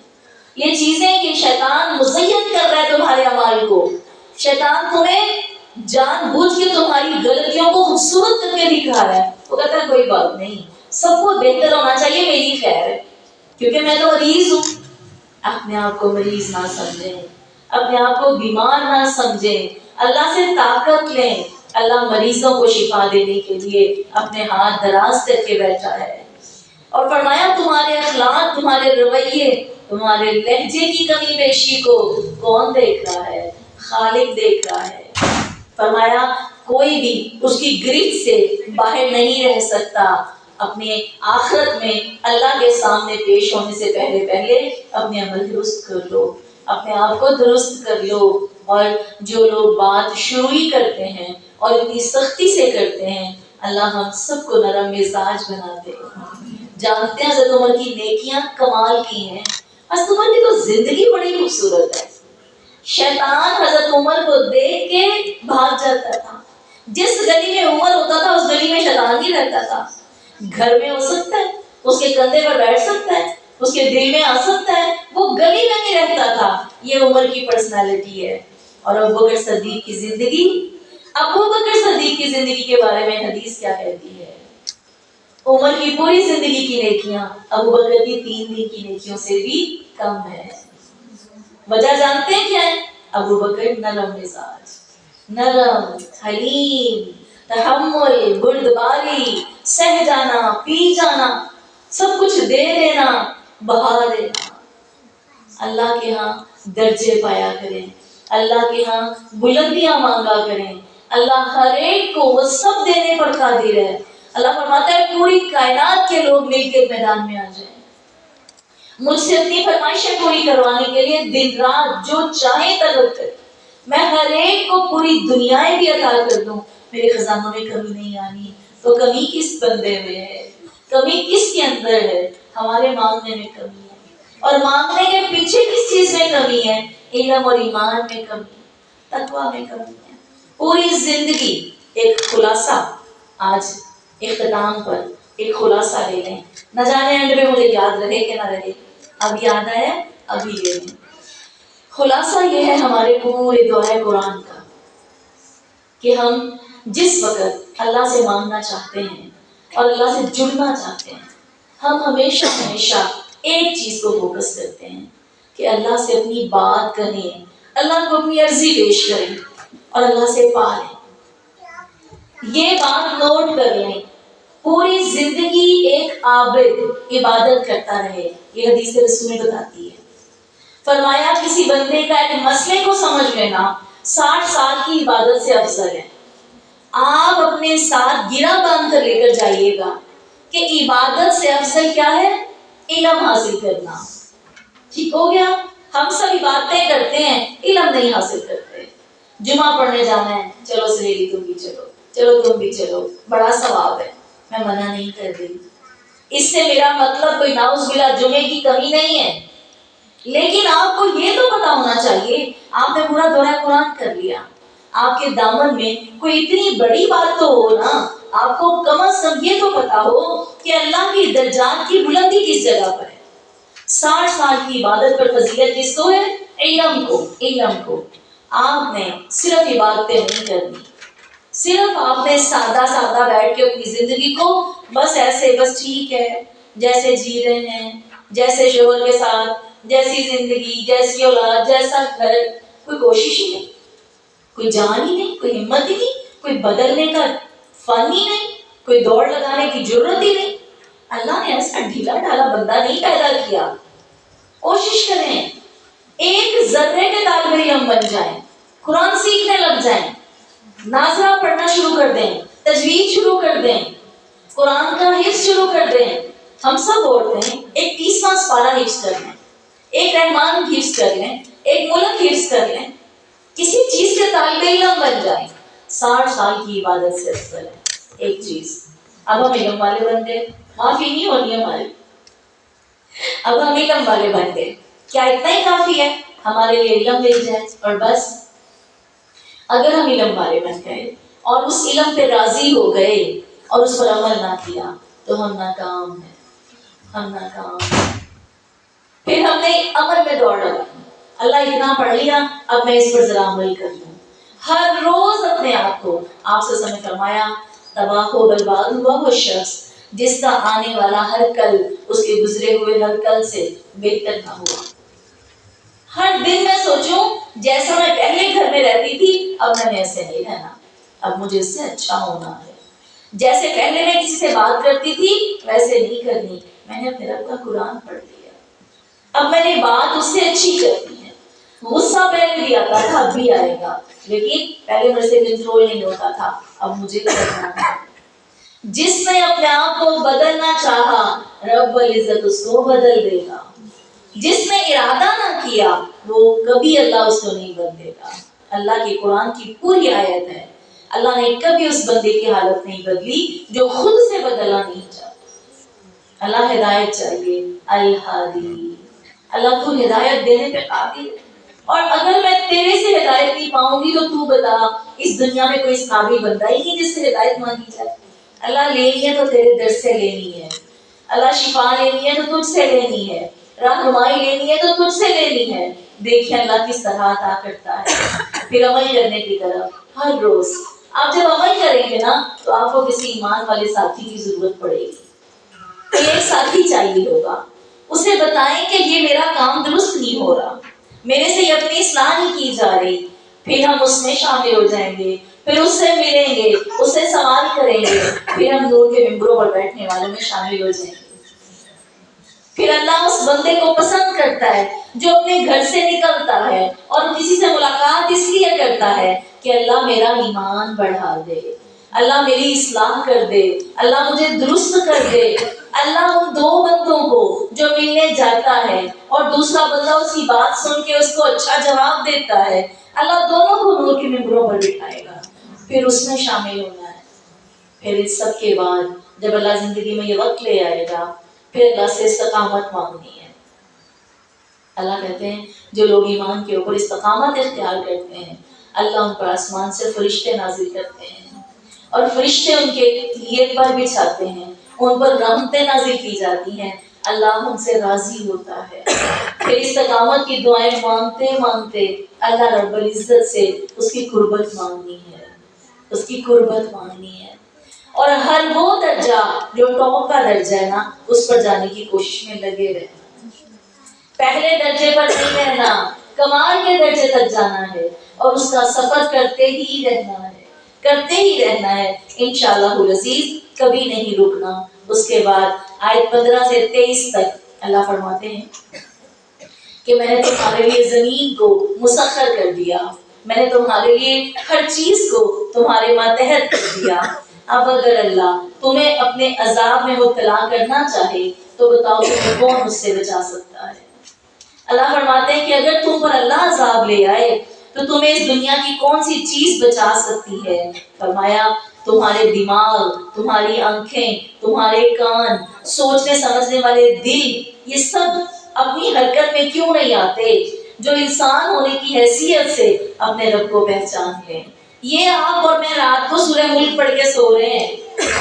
یہ چیزیں کہ شیطان مزین کر رہا ہے تمہارے اعمال کو، شیطان تمہیں جان بوجھ کے تمہاری غلطیوں کو خوبصورت کر کے دکھا رہا ہے۔ وہ کہتا ہے کوئی بات نہیں، سب کو بہتر ہونا چاہیے، میری خیر ہے کیونکہ میں تو مریض ہوں۔ اپنے آپ کو مریض نہ سمجھیں، اپنے آپ کو بیمار نہ سمجھیں، اللہ سے طاقت لیں۔ اللہ مریضوں کو شفا دینے کے لیے اپنے ہاتھ دراز کر کے بیٹھا ہے، اور فرمایا تمہارے اخلاق، تمہارے رویے، تمہارے لہجے کی کمی بیشی کو کون دیکھ رہا ہے؟ خالق دیکھ رہا ہے۔ فرمایا کوئی بھی اس کی گرفت سے باہر نہیں رہ سکتا۔ اپنے آخرت میں اللہ کے سامنے پیش ہونے سے پہلے اپنے عمل درست کر لو، اپنے آپ کو درست کر لو۔ اور جو لوگ بات شروع ہی کرتے ہیں اور اتنی سختی سے کرتے ہیں، اللہ ہم سب کو نرم مزاج بنا دے۔ جانتے ہیں حضرت عمر کی نیکیاں کمال کی ہیں۔ حضرت عمر کی تو زندگی بڑی خوبصورت ہے۔ شیطان حضرت عمر کو دیکھ کے بھاگ جاتا تھا۔ جس گلی میں عمر ہوتا تھا اس گلی میں شیطان ہی رہتا تھا۔ گھر میں ہو سکتا ہے، اس کے کندھے پر بیٹھ سکتا ہے، اس کے دل میں آ سکتا ہے، وہ گلی میں نہیں رہتا تھا۔ یہ عمر کی پرسنالٹی ہے۔ اور ابوبکر صدیق کی زندگی، ابوبکر صدیق کی زندگی کے بارے میں حدیث کیا کہتی ہے؟ عمر کی پوری زندگی کی نیکیاں ابوبکر کی 3 دن کی نیکیوں سے بھی کم ہے۔ وجہ جانتے ہیں کیا ہے؟ ابوبکر نرم مزاج، نرم، حلیم، تحمل، بردباری، سہ جانا، پی جانا، سب کچھ دے دینا، بہا دینا۔ اللہ کے ہاں درجے پایا کریں، اللہ کے ہاں بلندیاں مانگا کریں۔ اللہ ہر ایک کو وہ سب دینے پر قادر ہے۔ اللہ فرماتا ہے پوری کائنات کے لوگ مل کے میدان میں آ جائیں، مجھ سے اپنی فرمائشیں پوری کروانے کے لیے دن رات جو چاہے طلب کریں، میں ہر ایک کو پوری دنیائیں بھی عطا کر دوں، میرے خزانوں میں کمی نہیں آنی۔ تو کمی کس بندے میں ہے؟ کمی کس کے اندر ہے؟ ہمارے مانگنے میں کمی ہے، اور مانگنے کے پیچھے کس چیز میں کمی ہے؟ علم اور ایمان میں کمی ہے، تقویٰ میں کمی ہے۔ پوری زندگی ایک خلاصہ، آج اختتام پر ایک خلاصہ لے لیں، نہ جانے اینڈ میں مجھے یاد رہے کہ نہ رہے، اب یاد آیا ابھی لے لیں۔ خلاصہ یہ ہے ہمارے پورے دورہ قرآن کا کہ ہم جس وقت اللہ سے مانگنا چاہتے ہیں اور اللہ سے جڑنا چاہتے ہیں، ہم ہمیشہ ایک چیز کو فوکس کرتے ہیں کہ اللہ سے اپنی بات کہیں، اللہ کو اپنی عرضی پیش کریں اور اللہ سے پالیں۔ یہ بات نوٹ کر لیں، پوری زندگی ایک عابد عبادت کرتا رہے، یہ حدیث رسول میں بتاتی ہے۔ فرمایا کسی بندے کا ایک مسئلے کو سمجھ لینا 60 سال کی عبادت سے افضل ہے۔ آپ اپنے ساتھ گرہ باندھ کر لے کر جائیے گا کہ عبادت سے افضل کیا ہے؟ علم حاصل کرنا۔ ٹھیک ہو گیا؟ ہم سب عبادتیں کرتے ہیں، علم نہیں حاصل کرتے۔ جمعہ پڑھنے جانا ہے، چلو سہیلی تم بھی چلو، چلو تم بھی چلو، بڑا ثواب ہے، میں منع نہیں کر رہی، اس سے میرا مطلب کوئی نعوذ باللہ جمعے کی کمی نہیں ہے، لیکن آپ کو یہ تو پتا ہونا چاہیے، آپ نے پورا دورہ قرآن کر لیا، آپ کے دامن میں کوئی اتنی بڑی بات تو ہو نا، آپ کو کم از کم یہ تو پتا ہو کہ اللہ کی درجات کی بلندی کس جگہ پر ہے۔ 60 سال کی عبادت پر فضیلت کس کو ہے؟ علم کو، علم کو۔ آپ نے صرف عبادتیں نہیں کرنی، صرف آپ نے سادہ سادہ بیٹھ کے اپنی زندگی کو بس ایسے، بس ٹھیک ہے جیسے جی رہے ہیں، جیسے شوہر کے ساتھ، جیسی زندگی، جیسی اولاد، جیسا گھر، کوئی کوشش ہی نہیں، کوئی جان ہی نہیں، کوئی ہمت ہی نہیں، کوئی بدلنے کا فن ہی نہیں، کوئی دوڑ لگانے کی ضرورت ہی نہیں۔ اللہ نے ایسا ڈھیلا ڈھالا بندہ نہیں پیدا کیا۔ کوشش کریں ایک ذرے کے طالب علم بن جائیں، قرآن سیکھنے لگ جائیں، ناظرہ پڑھنا شروع کر دیں، تجوید شروع کر دیں، قرآن کا حفظ شروع کر دیں۔ ہم سب بولتے ہیں ایک 30واں سپارہ حفظ کر لیں، ایک رحمان حفظ کر لیں، ایک ملک حفظ کر لیں، کسی چیز کے طالب علم بن جائیں، 60 سال کی عبادت سے افضل ہے ایک چیز۔ اب ہم علم والے بن گئے، معافی نہیں ہونی ہماری، اب ہم علم والے بن گئے، کیا اتنا ہی کافی ہے ہمارے لیے علم مل جائے اور بس؟ اگر ہم علم والے بن گئے اور اس علم پہ راضی ہو گئے اور اس پر عمل نہ کیا تو ہم ناکام ہیں، ہم ناکام ہیں۔ پھر ہم نے عمل میں دوڑ لگا، اللہ اتنا پڑھ لیا اب میں اس پر ذرا عمل کر لوں۔ ہر روز اپنے آپ کو، آپ سے نے فرمایا تباہ و برباد ہوا وہ شخص جس کا آنے والا ہر کل اس کے گزرے ہوئے ہر کل سے بہتر نہ ہوا۔ ہر دن میں سوچوں جیسا میں پہلے گھر میں رہتی تھی اب میں نے ایسے نہیں رہنا، اب مجھے اس سے اچھا ہونا ہے۔ جیسے پہلے میں کسی سے بات کرتی تھی ویسے نہیں کرنی، میں نے اپنے رب کا قرآن پڑھ لیا، اب میں نے بات اس سے اچھی کرنی ہے۔ غصہ پہلے بھی آتا تھا اب بھی آئے گا، لیکن پہلے مجھ سے کنٹرول نہیں ہوتا تھا، اب مجھے کرنا ہے۔ جس نے اپنے آپ کو بدلنا چاہا رب العزت اس کو بدل دے گا، جس نے ارادہ نہ کیا وہ کبھی اللہ اس کو نہیں بدلے گا۔ اللہ کی قرآن کی پوری آیت ہے، اللہ نے کبھی اس بندے کی حالت نہیں بدلی جو خود سے بدلنا نہیں چاہتا۔ اللہ ہدایت چاہیے، الہادی، اللہ تو ہدایت دینے پہ قادر ہے، اور اگر میں تیرے سے ہدایت نہیں پاؤں گی تو تو بتا اس دنیا میں کوئی اس قابل بندہ ہی نہیں جس سے ہدایت مانگی جائے۔ اللہ لینی ہے تو تیرے در سے لینی ہے، اللہ شفا لینی ہے تو تجھ سے لینی ہے، رہنمائی لینی ہے تو تجھ سے لینی ہے۔ دیکھیں اللہ کس طرح عطا کرتا ہے۔ پھر عمل کرنے کی طرف ہر روز آپ جب عمل کریں گے نا تو آپ کو کسی ایمان والے ساتھی کی ضرورت پڑے گی، کوئی ایک ساتھی چاہیے ہوگا، اسے بتائیں کہ یہ میرا کام درست نہیں ہو رہا، میرے سے یہ اپنی اصلاح نہیں کی جا رہی، پھر ہم اس میں شامل ہو جائیں گے، پھر اس سے ملیں گے، اس سے سوال کریں گے، پھر ہم نور کے ممبروں پر بیٹھنے والوں میں شامل ہو جائیں گے۔ پھر اللہ اس بندے کو پسند کرتا ہے جو اپنے گھر سے نکلتا ہے اور کسی سے ملاقات اس لیے کرتا ہے کہ اللہ میرا ایمان بڑھا دے، اللہ میری اصلاح کر دے، اللہ مجھے درست کر دے۔ اللہ ان دو بندوں کو جو ملنے جاتا ہے اور دوسرا بندہ اس کی بات سن کے اس کو اچھا جواب دیتا ہے، اللہ دونوں کو نور کے ممبروں پر بٹھائے گا، پھر اس میں شامل ہونا ہے۔ پھر اس سب کے بعد جب اللہ زندگی میں یہ وقت لے آئے گا پھر اللہ سے استقامت مانگنی ہے۔ اللہ کہتے ہیں جو لوگ ایمان کے اوپر استقامت اختیار کرتے ہیں اللہ ان پر آسمان سے فرشتے نازل کرتے ہیں اور فرشتے ان کے لیے پر بچھاتے ہیں، ان پر رحمتیں نازل کی جاتی ہیں، اللہ ان سے راضی ہوتا ہے۔ پھر استقامت کی دعائیں مانگتے مانگتے اللہ رب العزت سے اس کی قربت مانگنی ہے، اس کی قربت مانگنی ہے، اور ہر وہ درجہ جو ٹاپ کا درجہ ہے نا اس پر جانے کی کوشش میں لگے رہنا، پہلے درجے پر نہیں رہنا، کمال کے درجے تک جانا ہے اور اس کا سفر کرتے ہی رہنا ہے، کرتے ہی رہنا ہے انشاءاللہ العزیز، کبھی نہیں رکنا۔ اس کے بعد آیت 15 سے 23 تک اللہ فرماتے ہیں کہ میں نے تمہارے لیے زمین کو مسخر کر دیا، میں نے تمہارے لیے ہر چیز کو تمہارے ماتحت کر دیا۔ اب اگر اللہ تمہیں اپنے عذاب میں مبتلا کرنا چاہے تو بتاؤ تمہیں کون اس سے بچا سکتا ہے؟ اللہ فرماتے ہیں کہ اگر تم پر اللہ عذاب لے آئے تو تمہیں اس دنیا کی کون سی چیز بچا سکتی ہے؟ فرمایا تمہارے دماغ، تمہاری آنکھیں، تمہارے کان، سوچنے سمجھنے والے دل، یہ سب اپنی حرکت میں کیوں نہیں آتے جو انسان ہونے کی حیثیت سے اپنے رب کو پہچان لیں؟ یہ آپ اور میں رات کو سورہ ملک پڑھ کے سو رہے ہیں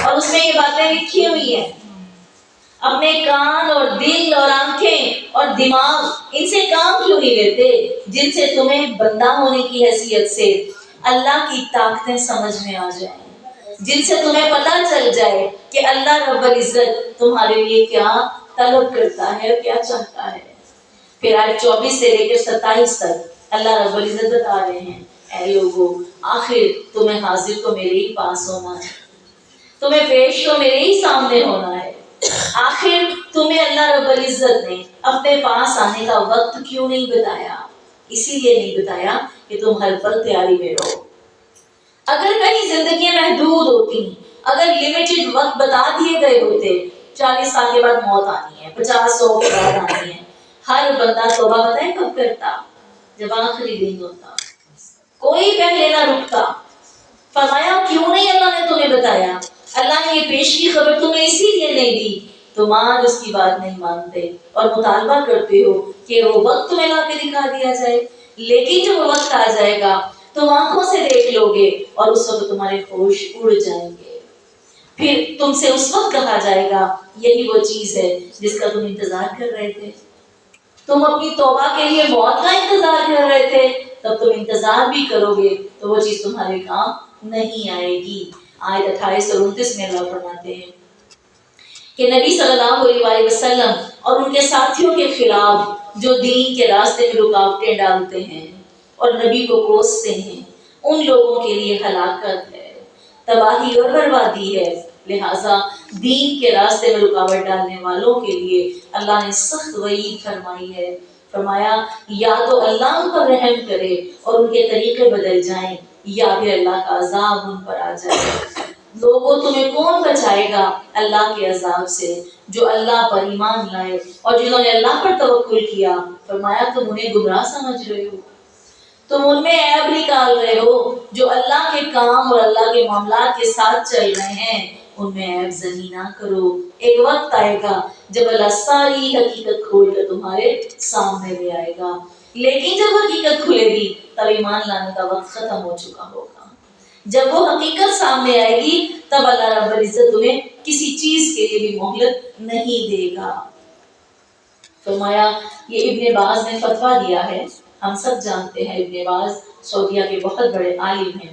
اور اس میں یہ باتیں لکھی ہوئی ہیں، اپنے کان اور دل اور آنکھیں اور دماغ ان سے کام کیوں نہیں لیتے جن سے تمہیں بندہ ہونے کی حیثیت سے اللہ کی طاقتیں سمجھ میں آ جائیں، جن سے تمہیں پتہ چل جائے کہ اللہ رب العزت تمہارے لیے کیا طلب کرتا ہے اور کیا چاہتا ہے۔ پھر آیت 24 سے لے کر 27 تک اللہ رب العزت بتا رہے ہیں اے لوگو آخر تمہیں حاضر تو میرے ہی پاس ہونا ہے، تمہیں پیش تو میرے ہی سامنے ہونا ہے، آخر تمہیں اللہ رب العزت نے اپنے پاس آنے کا وقت کیوں نہیں بتایا؟ اسی لیے نہیں بتایا کہ تم ہر پل تیاری میں رہو۔ اگر کہیں زندگیاں محدود ہوتی، اگر لمیٹڈ وقت بتا دیے گئے ہوتے، 40 سال کے بعد موت آنی ہے، 50 100 کے بعد آنی ہے، ہر بندہ توبہ پتہ ہے کب کرتا؟ جب آخری دن ہوتا، کوئی پہلے نہ رکتا۔ فرمایا کیوں نہیں اللہ نے تمہیں بتایا؟ اللہ نے یہ پیش کی خبر تمہیں اسی لیے نہیں دی، تم آج اس کی بات نہیں مانتے اور مطالبہ کرتے ہو کہ وہ وقت تمہیں لا کے دکھا دیا جائے۔ لیکن جب وہ وقت آ جائے گا تم آنکھوں سے دیکھ لو گے اور اس وقت تمہارے ہوش اڑ جائیں گے۔ پھر تم سے اس وقت کہا جائے گا یہی وہ چیز ہے جس کا تم انتظار کر رہے تھے۔ تم اپنی توبہ کے لیے موت کا انتظار کر رہے تھے، تب تم انتظار بھی کرو گے تو وہ چیز تمہارے کام نہیں آئے گی۔ آیت 28 اور 29 میں اللہ فرماتے ہیں کہ نبی صلی اللہ علیہ وسلم اور ان کے ساتھیوں کے خلاف جو دین کے راستے میں رکاوٹیں ڈالتے ہیں اور نبی کو کوستے ہیں، ان لوگوں کے لیے ہلاکت ہے، تباہی اور بربادی ہے۔ لہٰذا دین کے راستے میں رکاوٹ ڈالنے والوں کے لیے اللہ نے سخت وعید فرمائی ہے۔ فرمایا یا تو اللہ ان پر رحم کرے اور ان کے طریقے بدل جائیں، یا پھر اللہ کا عذاب ان پر آ جائے۔ لوگوں تمہیں کون بچائے گا اللہ کے عذاب سے؟ جو اللہ پر ایمان لائے اور جنہوں نے اللہ پر توکل کیا۔ فرمایا تم انہیں گمراہ سمجھ رہے ہو، تم ان میں عیب نکال رہے ہو، جو اللہ کے کام اور اللہ کے معاملات کے ساتھ چل رہے ہیں ان میں عیب زنی نہ کرو۔ ایک وقت آئے گا جب اللہ ساری حقیقت کھول کر تمہارے سامنے لے آئے گا، لیکن جب حقیقت کھلے گی تب ایمان لانے کا وقت ختم ہو چکا ہوگا۔ جب وہ حقیقت سامنے آئے گی تب اللہ رب العزت تمہیں کسی چیز کے لیے بھی مہلت نہیں دے گا۔ فرمایا یہ ابن باز نے فتویٰ دیا ہے، ہم سب جانتے ہیں ابن باز سعودیہ کے بہت بڑے عالم ہیں۔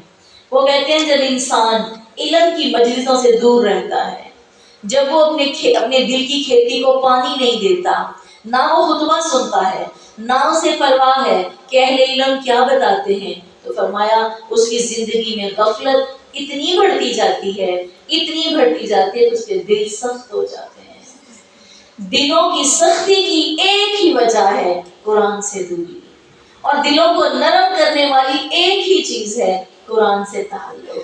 وہ کہتے ہیں جب انسان علم کی مجلسوں سے دور رہتا ہے، جب وہ اپنے دل کی کھیتی کو پانی نہیں دیتا، نہ وہ خطبہ سنتا ہے، نہ اسے پرواہ ہے کہ اہل علم کیا بتاتے ہیں، تو فرمایا اس کی زندگی میں غفلت اتنی بڑھتی جاتی ہے، اتنی بڑھتی جاتی ہے کہ اس کے دل سخت ہو جاتے ہیں۔ دلوں کی سختی کی ایک ہی وجہ ہے قرآن سے دوری، اور دلوں کو نرم کرنے والی ایک ہی چیز ہے قرآن سے تعلق۔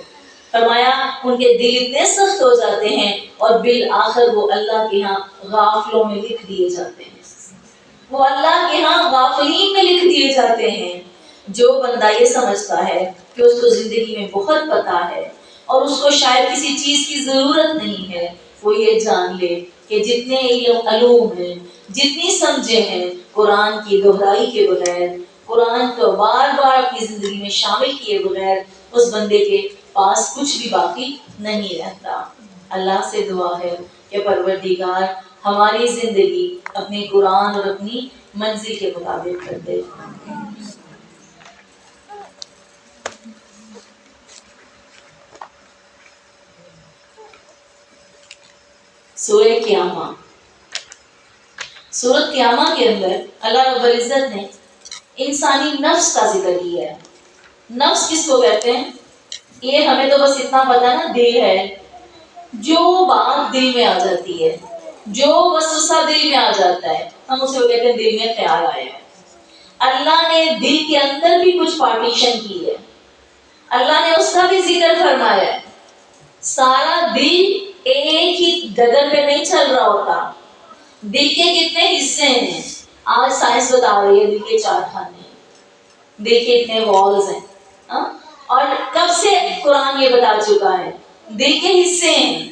فرمایا ان کے دل اتنے سخت ہو جاتے ہیں اور بالآخر وہ اللہ کے ہاں غافلوں میں لکھ دیے جاتے ہیں، وہ اللہ کے ہاں غافلین میں لکھ دیے جاتے ہیں۔ جو بندہ یہ سمجھتا ہے کہ اس کو زندگی میں بہت پتہ ہے اور اس کو شاید کسی چیز کی ضرورت نہیں ہے، وہ یہ جان لے کہ جتنے علوم ہیں، جتنی سمجھے ہیں، قرآن کی دہرائی کے بغیر، قرآن کو بار بار اپنی زندگی میں شامل کیے بغیر اس بندے کے پاس کچھ بھی باقی نہیں رہتا۔ اللہ سے دعا ہے کہ پروردگار ہماری زندگی اپنے قرآن اور اپنی منزل کے مطابق کر دے۔ سورہ قیامہ، سورۃ قیامہ کے اندر اللہ رب العزت نے انسانی نفس کا ذکر کیا ہے۔ نفس کس کو کہتے ہیں؟ یہ ہمیں تو بس اتنا پتا نا، دل ہے، جو بات دل میں آ جاتی ہے، جو وسوسہ دل میں آ جاتا ہے ہم اسے وہ کہتے ہیں دل میں خیال آیا ہے۔ اللہ نے دل کے اندر بھی کچھ پارٹیشن کی ہے، اللہ نے اس کا بھی ذکر فرمایا ہے۔ سارا دل ایک ہی گگر پہ نہیں چل رہا ہوتا، دل کے کتنے حصے ہیں؟ آج سائنس بتا رہی ہے دل کے 4 خانے ہیں، دل کے اتنے والز ہیں، اور کب سے قرآن یہ بتا چکا ہے دل کے حصے ہیں۔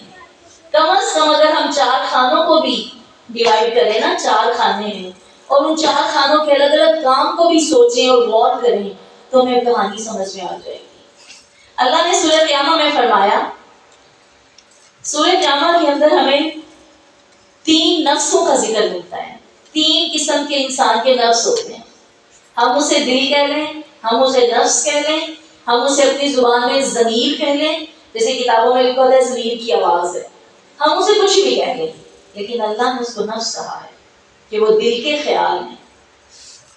کم از کم اگر ہم 4 خانوں کو بھی ڈیوائڈ کریں نا، 4 خانے ہیں، اور ان 4 خانوں کے الگ الگ کام کو بھی سوچیں اور غور کریں تو ہمیں کہانی سمجھ میں آ جائے گی۔ اللہ نے سورہ قیامہ میں فرمایا، سورہ قیامہ کے اندر ہمیں 3 نفسوں کا ذکر ملتا ہے۔ 3 قسم کے انسان کے نفس ہوتے ہیں، ہم اسے دل کہہ لیں، ہم اسے نفس کہہ لیں، ہم اسے اپنی زبان میں ضمیر کہہ لیں، جیسے کتابوں میں لکھا ہوتا ہے ضمیر کی آواز ہے، ہم اسے کچھ بھی کہہ لیں، لیکن اللہ نے اس کو نفس کہا ہے کہ وہ دل کے خیال ہیں۔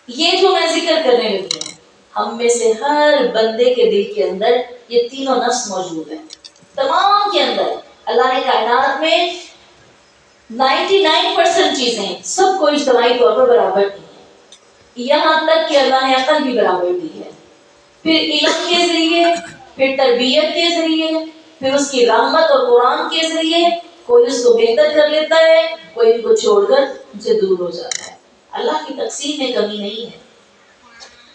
یہ جو میں ذکر کرنے لگی ہوں، ہم میں سے ہر بندے کے دل کے اندر یہ تینوں نفس موجود ہیں، تمام کے اندر۔ اللہ نے کائنات میں 99% چیزیں سب کو اجتماعی طور پر برابر نہیں ہے، یہاں تک کہ اللہ نے عقل بھی برابر دی ہے، پھر علم کے ذریعے، پھر تربیت کے ذریعے، پھر اس کی رحمت اور قرآن کے ذریعے کوئی اس کو بہتر کر لیتا ہے، کوئی ان کو چھوڑ کر ان سے دور ہو جاتا ہے۔ اللہ کی تقسیم میں کمی نہیں ہے۔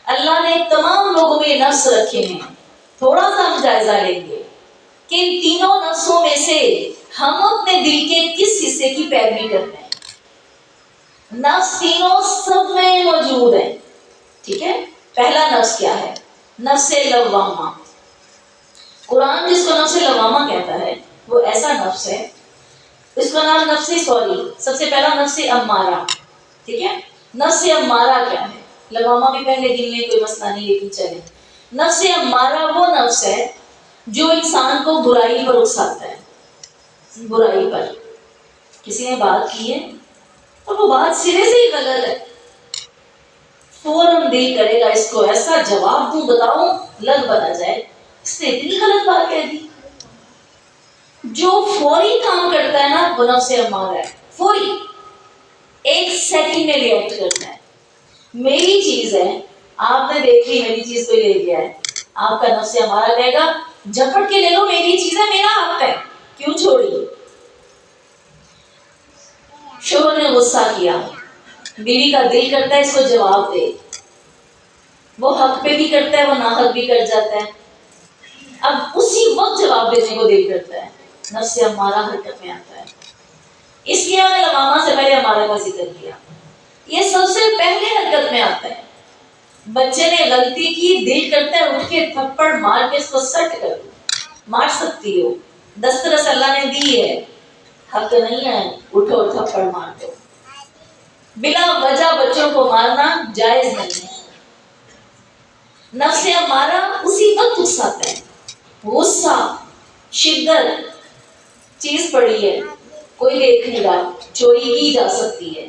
اللہ نے تمام لوگوں میں نفس رکھے ہیں۔ تھوڑا سا ہم جائزہ لیں گے کہ ان تینوں نفسوں میں سے ہم اپنے دل کے کس حصے کی پیروی کرتے ہیں۔ نفس تینوں سب میں موجود ہے، ٹھیک ہے؟ پہلا نفس کیا ہے؟ نفس لوامہ۔ قرآن جس کو نفس لوامہ کہتا ہے وہ ایسا نفس ہے، اس کا نام سب سے پہلا نفس امارہ، ٹھیک ہے؟ نفس امارہ کیا ہے؟ لوامہ بھی پہلے دن میں کوئی مسئلہ نہیں، لیکن چلے۔ نفس امارہ وہ نفس ہے جو انسان کو برائی پر اکساتا ہے۔ برائی پر کسی نے بات کی ہے اور وہ بات سرے سے ہی غلط ہے، فوراً دل کرے گا اس کو ایسا جواب دوں، بتاؤں لگ بنا جائے اس نے اتنی غلط بات کہہ دی۔ جو فوری کام کرتا ہے نا وہ نفس امارہ ہے، فوری ایک سیکنڈ میں ریئیکٹ کرتا ہے۔ میری چیز ہے، آپ نے دیکھ لی میری چیز کوئی لے گیا ہے، آپ کا نفس امارہ کہے گا جھپٹ کے لے لو، میری چیز ہے، میرا حق ہے، کیوں چھوڑی؟ شوہر نے غصہ کیا، بیوی کا دل کرتا ہے اس کو جواب دے، وہ حق پہ بھی کرتا ہے، وہ ناحق بھی کر جاتا ہے، اب اسی وقت جواب دینے کو دل کرتا ہے، نفس امارہ حرکت میں آتا ہے۔ اس لیے ہمیں لوامہ سے پہلے امارہ کا ذکر کیا، یہ سب سے پہلے حرکت میں آتا ہے۔ بچے نے غلطی کی، دل کرتا ہے اٹھ کے تھپڑ مار کے اس کو سٹ کر دو، مار سکتی ہو، دسترس اللہ نے دی ہے، حق نہیں ہے اٹھو اور تھپڑ مار دو۔ بلا وجہ بچوں کو مارنا جائز نہیں ہے۔ نفس امارہ اسی وقت اکساتا ہے، غصہ، شدت، چیز پڑی ہے کوئی دیکھ نہیں رہا، چوری کی جا سکتی ہے،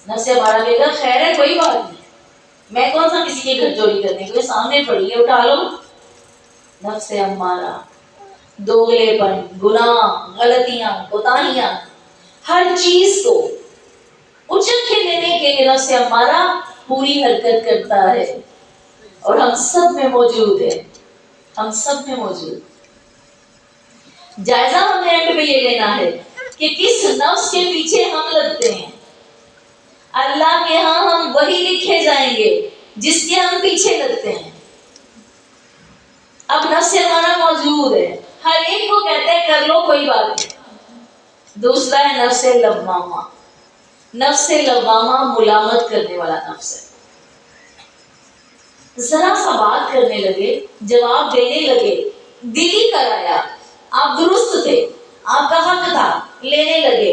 نفس امارہ کہے گا خیر ہے کوئی بات نہیں، میں کون سا کسی کے گھر چوری کرنے کے، سامنے پڑی ہے اٹھا لو۔ نفس امارہ، دوغلے پن، گناہ، غلطیاں، کوتاہیاں، ہر چیز کو اچک کے لینے کے لیے نفس امارہ پوری حرکت کرتا ہے، اور ہم سب میں موجود ہے، ہم سب میں موجود۔ جائزہ ہم نے اینڈ پہ یہ لینا ہے کہ کس نفس کے پیچھے ہم لگتے ہیں۔ اللہ کے ہاں ہم وہی لکھے جائیں گے جس کے ہم پیچھے لگتے ہیں۔ اب نفس ہمارا موجود ہے، ہر ایک کو کہتا ہے کر لو کوئی بات نہیں۔ دوسرا ہے نفس لوامہ۔ نفس لوامہ ملامت کرنے والا نفس ہے، ذرا سا بات کرنے لگے، جواب دینے لگے، دل ہی کرایا، آپ درست تھے، آپ کا حق تھا، لینے لگے،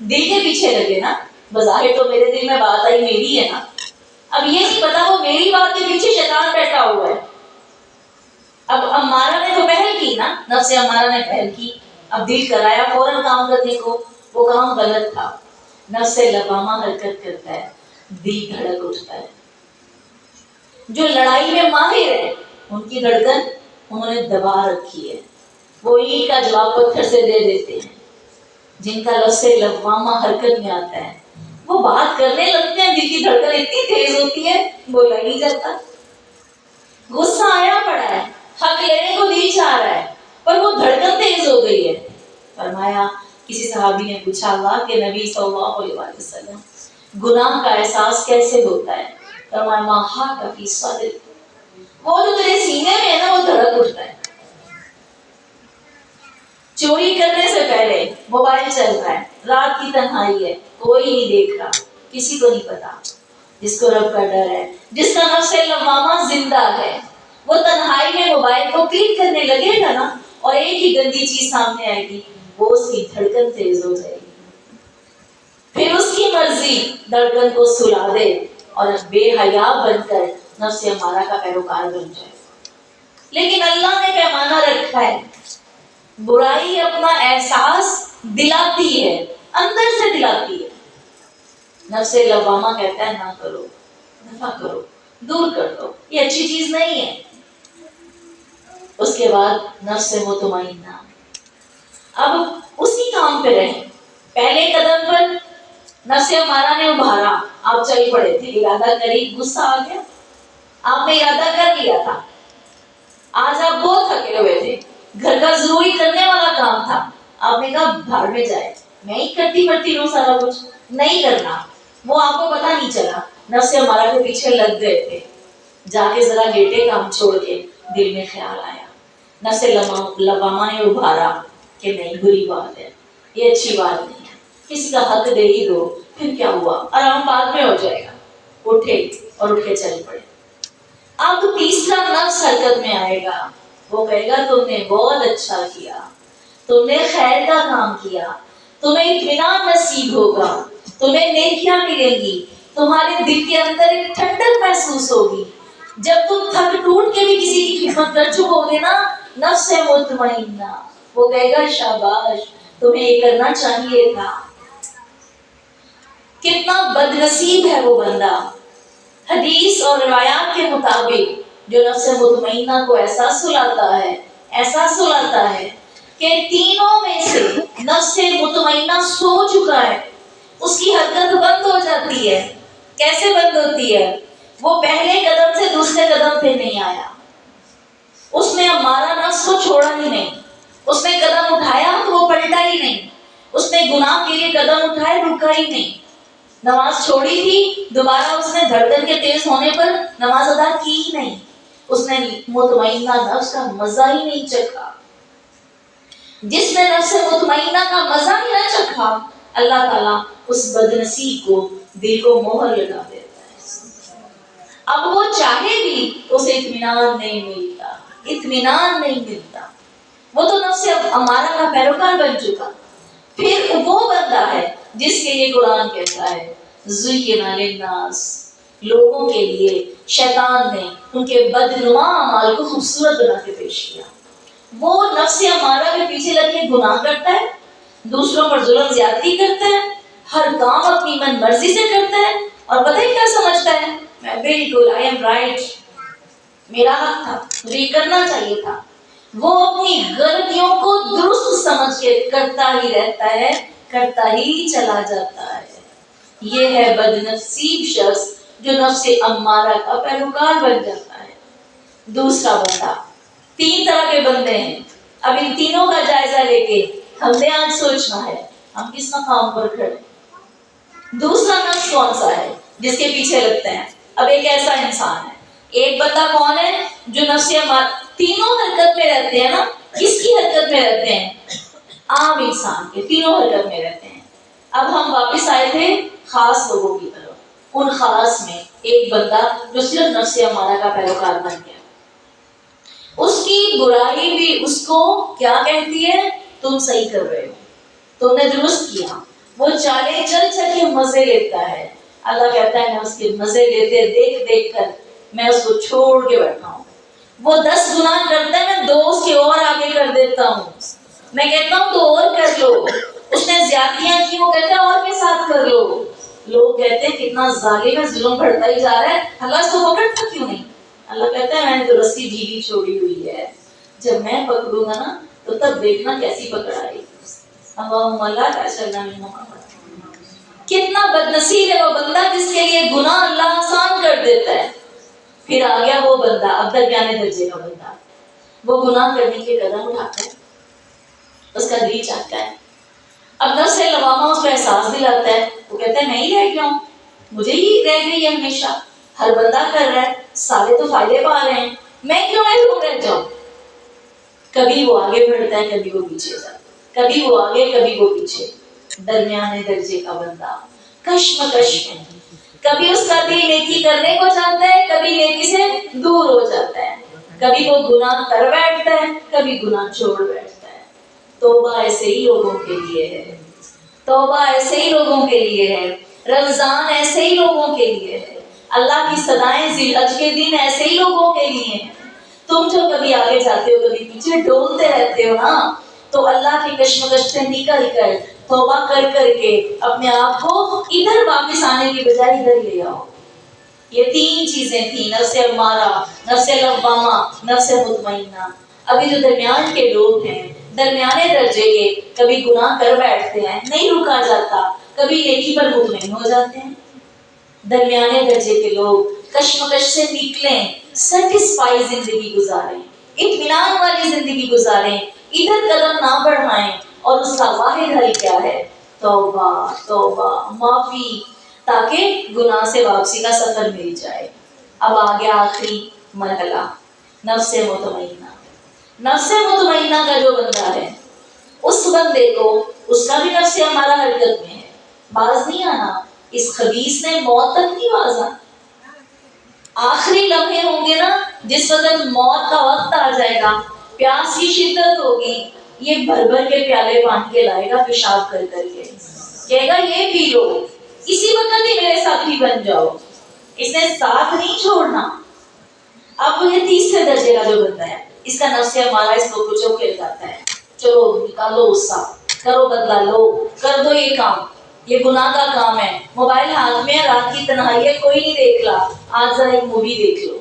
دل کے پیچھے لگے نا، بظاہر تو میرے دل میں بات آئی میری ہے نا، اب یہ نہیں پتا وہ میری بات کے پیچھے شیطان بیٹھا ہوا ہے۔ اب امارہ نے تو پہل کی نا، نفس امارہ نے پہل کی، اب دل کرایا فوراً کام کرنے کو، وہ کام غلط تھا۔ نفس لوامہ حرکت کرتا ہے، دل دھڑک اٹھتا ہے۔ جو لڑائی میں ماہر ہے ان کی دھڑکن انہوں نے دبا رکھی ہے، وہ اینٹ کا جواب پتھر سے دے دیتے ہیں۔ جن کا نفس لوامہ حرکت میں آتا ہے وہ بات کرنے لگتے ہیں، دل کی دھڑکن اتنی تیز ہوتی ہے بولا ہی نہیں جاتا۔ غصہ آیا پڑا ہے، حق لینے کو دل چاہ رہا ہے، پر وہ دھڑکن تیز ہو گئی ہے۔ فرمایا، کسی صحابی نے پوچھا اللہ کے نبی صلی اللہ علیہ وسلم گناہ کا احساس کیسے ہوتا ہے؟ فرمایا ما حاک فی صدر، وہ جو تیرے سینے میں ہے نا وہ دھڑک اٹھتا ہے۔ چوری کرنے سے پہلے موبائل چل رہا ہے، رات کی تنہائی ہے، کوئی نہیں دیکھ رہا، کسی کو نہیں پتا، جس کو رب کا ڈر ہے، جس کا نفس لوامہ زندہ ہے، وہ تنہائی میں موبائل کو کلک کرنے لگے گا نا، اور ایک ہی گندی چیز سامنے آئے گی، وہ اس کی دھڑکن تیز ہو جائے گی، پھر اس کی مرضی دھڑکن کو سلا دے اور بے حیا بن کر نفس امارہ کا پیروکار بن جائے۔ لیکن اللہ نے پیمانہ رکھا ہے، برائی اپنا احساس دلاتی ہے، اندر سے دلاتی ہے۔ نفس لوامہ کہتا ہے نہ کرو، دفع کرو، دور کر دو، یہ اچھی چیز نہیں ہے۔ اس کے بعد نفس مطمئنہ، اب اسی کام پہ رہیں، پہلے قدم پر نفس امارہ نے ابھارا، آپ چل پڑے تھے، ارادہ کری، غصہ آ گیا، آپ نے ارادہ کر لیا تھا، آج آپ بہت تھکے ہوئے تھے، گھر کا ضروری کرنے والا کام تھا، آپ نے کہا بھاڑ میں جائے، میں ہی کرتی پڑتی رہوں سارا کچھ، نہیں کرنا، وہ آپ کو پتا نہیں چلا، نفس امارہ کے پیچھے لگ گئے تھے، جا کے ذرا لیٹے کام چھوڑ کے، دل میں خیال آیا، نفس لوامہ نے ابھارا کہ نہیں، بری بات ہے، یہ اچھی بات نہیں ہے، کسی کا حق دے ہی دو، پھر کیا ہوا، آرام بعد میں ہو جائے گا، اٹھے اور اٹھ کے چل پڑے۔ اب تیسرا نفس حرکت میں آئے گا، وہ کہے گا تم نے بہت اچھا کیا، تم نے خیر کا کام کیا، تمہیں اطمینان نصیب ہوگا، تمہیں نیکیاں ملیں گی، تمہارے دل کے اندر ایک ٹھنڈک محسوس ہوگی، جب تم تھک ٹوٹ کے بھی کسی کی خدمت کر چکو گے نا، نفس مطمئنہ وہ کہے گا شاباش، تمہیں یہ کرنا چاہیے تھا۔ کتنا بد نصیب ہے وہ بندہ۔ حدیث اور روایات کے مطابق جو نفس مطمئنہ کو احساس سلاتا ہے کہ تینوں میں سے نفس مطمئنہ سو چکا ہے، اس کی حرکت بند ہو جاتی ہے۔ کیسے بند ہوتی ہے؟ وہ پہلے قدم سے دوسرے قدم پہ نہیں آیا، اس نے ہمارا نفس کو چھوڑا ہی نہیں، اس نے قدم اٹھایا تو وہ پلٹا ہی نہیں، اس نے گناہ کے لیے قدم اٹھائے رکا ہی نہیں، نماز چھوڑی تھی دوبارہ اس نے دھڑکن کے تیز ہونے پر نماز ادا کی ہی نہیں، اس نے مطمئنہ نفس کا مزہ ہی نہیں چکھا۔ جس نے نفس مطمئنہ کا مزہ ہی نہ چکھا، اللہ تعالیٰ اس بد نصیب کو دل کو مہر لگا دیتا ہے، اب وہ چاہے بھی اسے اطمینان نہیں ملتا، وہ تو نفس امارہ کا پیروکار بن چکا۔ پھر وہ بندہ ہے جس کے لیے قرآن کہتا ہے زُیِّنَ لِلنَّاسِ، لوگوں کے لیے شیطان نے ان کے بدنما اعمال کو خوبصورت بنا کے پیش کیا۔ وہ نفس امارہ کے پیچھے لگ کے گناہ کرتا ہے، دوسروں پر ظلم زیادتی کرتا ہے، ہر کام اپنی من مرضی سے کرتا ہے، اور پتہ ہے کیا سمجھتا ہے؟ میں بالکل I am right، میرا حق تھا، مجھے یہ کرنا چاہیے تھا۔ وہ اپنی غلطیوں کو درست سمجھ کے کرتا ہی رہتا ہے، کرتا ہی چلا جاتا ہے۔ یہ ہے بد نصیب شخص جو نفس امارہ کا پیروکار بن جاتا ہے۔ دوسرا بندہ، تین طرح کے بندے ہیں، اب ان تینوں کا جائزہ لے کے ہم نے آج سوچنا ہے ہم کس مقام پر کھڑے۔ دوسرا نفس کون سا ہے جس کے پیچھے لگتے ہیں؟ اب ایک ایسا انسان ہے، ایک بندہ کون ہے جو نفس امارہ، تینوں حرکت میں رہتے ہیں نا، کس کی حرکت میں رہتے ہیں؟ عام انسان کے، تینوں حرکت میں رہتے ہیں۔ اب ہم واپس آئے تھے خاص لوگوں کی طرف، ان خاص میں ایک بندہ جو صرف نفس امارہ کا پیروکار بن گیا، اس کی برائی بھی اس کو کیا کہتی ہے؟ تم صحیح کر رہے ہو، تم نے درست کیا، وہ چالے چل کے مزے لیتا ہے، اللہ کہتا ہے میں اس کے مزے لیتے دیکھ دیکھ کر میں اس کو چھوڑ کے بیٹھا ہوں۔ وہ 10 گناہ کرتا ہے، میں 2 اس کے اور آگے کر دیتا ہوں، میں کہتا ہوں تو اور کر لو، اس نے زیادتیاں کی، وہ کہتا ہے اور کے ساتھ کر لو، لوگ کہتے ہیں کتنا ظالم ہے، ظلم بڑھتا ہی جا رہا ہے، اللہ اس کو پکڑتا کیوں نہیں؟ اللہ کہتا ہے میں نے تو رسی ڈھیلی چھوڑی ہوئی ہے، جب میں پکڑوں گا نا تو تب دیکھنا کیسی پکڑائی۔ اللہم لا تجعلنا من محمد۔ کتنا بد نصیب ہے وہ بندہ جس کے لیے گناہ اللہ آسان کر دیتا ہے۔ پھر آ گیا وہ بندہ، اب درمیانے درجے کا بندہ، وہ گناہ کرنے کے قدم اٹھاتا ہے، اس کا دل چاہتا ہے، اب نفس لوامہ اس کو احساس دلاتا ہے، وہ کہتا ہے میں ہی رہ گیا ہوں، مجھے ہی رہ گئی ہے ہمیشہ، ہر بندہ کر رہا ہے، سارے تو فائدے پا رہے ہیں، میں کیوں محروم رہ جاؤں؟ کبھی وہ آگے بڑھتا ہے، کبھی وہ پیچھے جاتا ہے، کبھی وہ آگے کبھی وہ پیچھے، درمیانے درجے کا بندہ کشمکش میں، کبھی اس کا دل نیکی کرنے کو چاہتا ہے، کبھی نیکی سے دور ہو جاتا ہے، کبھی وہ گناہ کر بیٹھتا ہے، کبھی گناہ چھوڑ بیٹھتا ہے۔ توبہ ایسے ہی لوگوں کے لیے ہے، توبہ ایسے ہی لوگوں کے لیے ہے، رمضان ایسے ہی لوگوں کے لیے ہے، اللہ کی صدائیں ذی الحج کے دن ایسے ہی لوگوں کے لیے ہیں۔ تم جو کبھی آگے جاتے ہو کبھی پیچھے ڈولتے رہتے ہو نا، تو اللہ کی کشمکش سے نکل کر توبہ کر کے اپنے آپ کو ادھر واپس آنے کی بجائے ادھر لے آؤ۔ یہ 3 چیزیں تھیں، نفس امارہ، نفس لوامہ، نفس مطمئنہ۔ ابھی جو درمیان کے لوگ ہیں درمیانے درجے کے کبھی گناہ کر بیٹھتے ہیں, نہیں رکا جاتا, کبھی نیکی پر مطمئن ہو جاتے ہیں. درمیانے درجے کے لوگ کشمکش سے نکلیں, سیٹسفائی زندگی گزاریں, اطمینان والی زندگی گزاریں, ادھر قدم نہ بڑھائیں. اور اس کا واحد حل کیا ہے؟ توبہ, توبہ, معافی, تاکہ گناہ سے واپسی کا سفر مل جائے. اب آ گیا آخری مرحلہ, نفس مطمئنہ. نفس مطمئنہ کا جو بندہ ہے, اس بندے کو اس کا بھی نفس ہمارا حرکت میں ہے, باز نہیں آنا. اس خبیث نے موت تک نہیں بازا. آخری لمحے ہوں گے نا, جس وقت موت کا وقت آ جائے گا, پیاس کی شدت ہوگی, یہ بھر بھر کے پیالے باندھ کے لائے گا پیشاب کر کر کے, کہے گا یہ پی لو, اسی وقت ہی میرے ساتھی بن جاؤ. اس نے ساتھ نہیں چھوڑنا. اب یہ تیسرے درجے کا جو بندہ ہے, اس کا نفس ہمارا اس کو کچھ کھیل جاتا ہے, چلو نکالو غصہ, کرو بدلہ لو, کر دو یہ کام, یہ گناہ کا کام ہے. موبائل ہاتھ میں, رات کی تنہائی ہے, کوئی نہیں دیکھ رہا, آج ذرا ایک مووی دیکھ لو,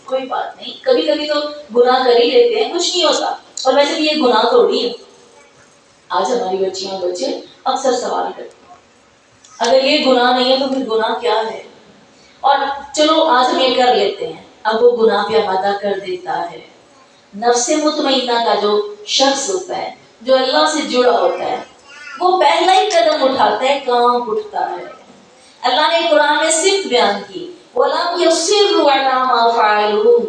کوئی بات نہیں. کبھی کبھی تو گناہ کر ہی لیتے ہیں, کچھ نہیں ہوتا. اور ویسے بھی یہ گناہ تھوڑی ہے. آج ہماری بچیاں بچے اکثر سوال کرتے ہیں, اگر یہ گناہ نہیں ہے تو پھر گناہ کیا ہے؟ اور چلو آج ہم یہ کر لیتے ہیں, اب وہ گناہ پہ آمادہ کر دیتا ہے. نفس مطمئنہ کا جو شخص ہوتا ہے, جو اللہ سے جڑا ہوتا ہے, وہ پہلا ہی قدم اٹھاتا ہے, کام اٹھتا ہے. اللہ نے قرآن میں صرف بیان کی, وَلَمْ يُصِرُّوا عَلَىٰ مَا فَعَلُوا,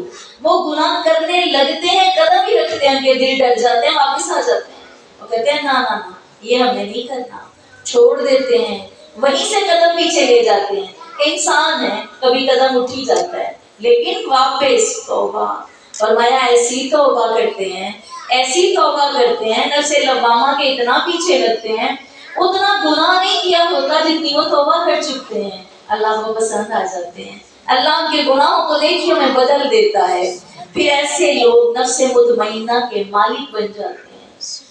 وہ گناہ کرنے لگتے ہیں, قدم ہی رکھتے ہیں کہ دل ڈر جاتے ہیں, واپس آ جاتے ہیں. وہ کہتے ہیں نا نا نا, یہ ہم نے نہیں کرنا, چھوڑ دیتے ہیں, وہیں سے قدم پیچھے لے جاتے ہیں. انسان ہے, کبھی قدم اٹھ ہی جاتا ہے, لیکن واپس توبہ. فرمایا ایسی توبہ کرتے ہیں, ایسی توبہ کرتے ہیں, نفس لوامہ کے اتنا پیچھے لگتے ہیں, اتنا گناہ نہیں کیا ہوتا جتنی وہ توبہ کر چکتے ہیں. اللہ کو پسند آ جاتے ہیں, اللہ ان کے گناہوں کو نیکیوں میں بدل دیتا ہے. پھر ایسے لوگ نفس مطمئنہ کے مالک بن جاتے ہیں.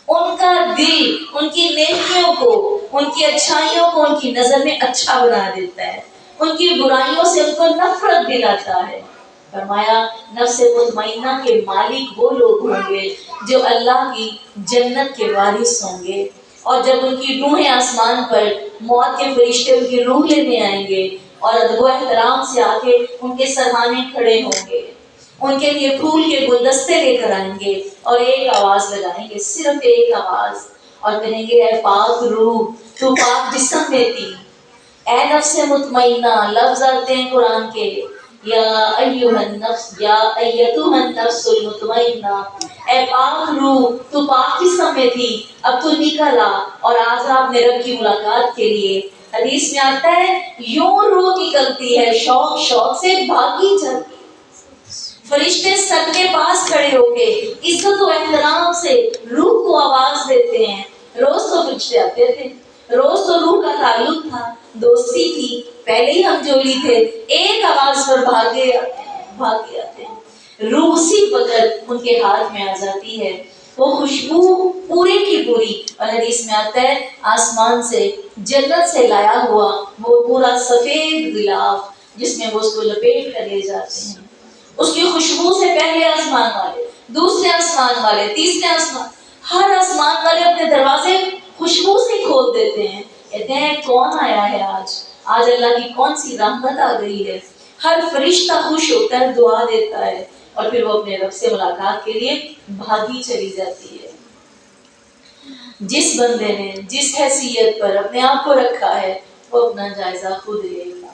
ان کا دل ان کی نیکیوں کو, ان کی اچھائیوں کو ان کی نظر میں اچھا بنا دیتا ہے, ان کی برائیوں سے ان کو نفرت دلاتا ہے. فرمایا نفس مطمئنہ کے مالک وہ لوگ ہوں گے جو اللہ کی جنت کے وارث ہوں گے. اور جب ان کی روحیں آسمان پر, موت کے فرشتے ان کی روح لینے آئیں گے, اور ادب و احترام سے آ کے ان کے سرہانے کھڑے ہوں گے, ان کے لیے پھول کے گلدستے لے کر آئیں گے, اور ایک آواز لگائیں گے, صرف ایک آواز, اور کہیں گے اے پاک روح, تو پاک جسم میں تھی. اے نفس مطمئنہ, لفظ آتے ہیں قرآن کے, یا ایھا النفس, یا ایتھا النفس المطمئنہ, اے پاک روح, تو پاک جسم میں تھی, اب تو نکل آ اور آج اپنے رب کی ملاقات کے لیے. حدیث میں آتا ہے یوں روح نکلتی ہے شوق شوق سے بھاگی چلتی. فرشتے سب کے پاس کھڑے ہو کے عزت و احترام سے روح کو آواز دیتے ہیں. روز تو فرشتے آتے تھے, روز تو روح کا تعلق تھا, دوستی تھی, پہلے ہی ہم جولی تھے, ایک آواز پر بھاگے آتے ہیں. روح اسی وقت ان کے ہاتھ میں آ جاتی ہے, وہ خوشبو پورے کی پوری. اور حدیث میں آتا ہے آسمان سے, جنت سے لایا ہوا وہ پورا سفید غلاف, جس میں وہ اس کو لپیٹ کر لے جاتے ہیں. اس کی خوشبو سے پہلے آسمان والے, دوسرے آسمان والے, تیسرے آسمان, ہر آسمان والے اپنے دروازے خوشبو سے کھول دیتے ہیں. کہتے ہیں کون آیا ہے آج اللہ کی کون سی رحمت آ گئی ہے. ہر فرشتہ خوش ہوتا ہے, دعا دیتا ہے, اور پھر وہ اپنے رب سے ملاقات کے لیے بھاگی چلی جاتی ہے. جس بندے نے جس حیثیت پر اپنے آپ کو رکھا ہے, وہ اپنا جائزہ خود لے گا,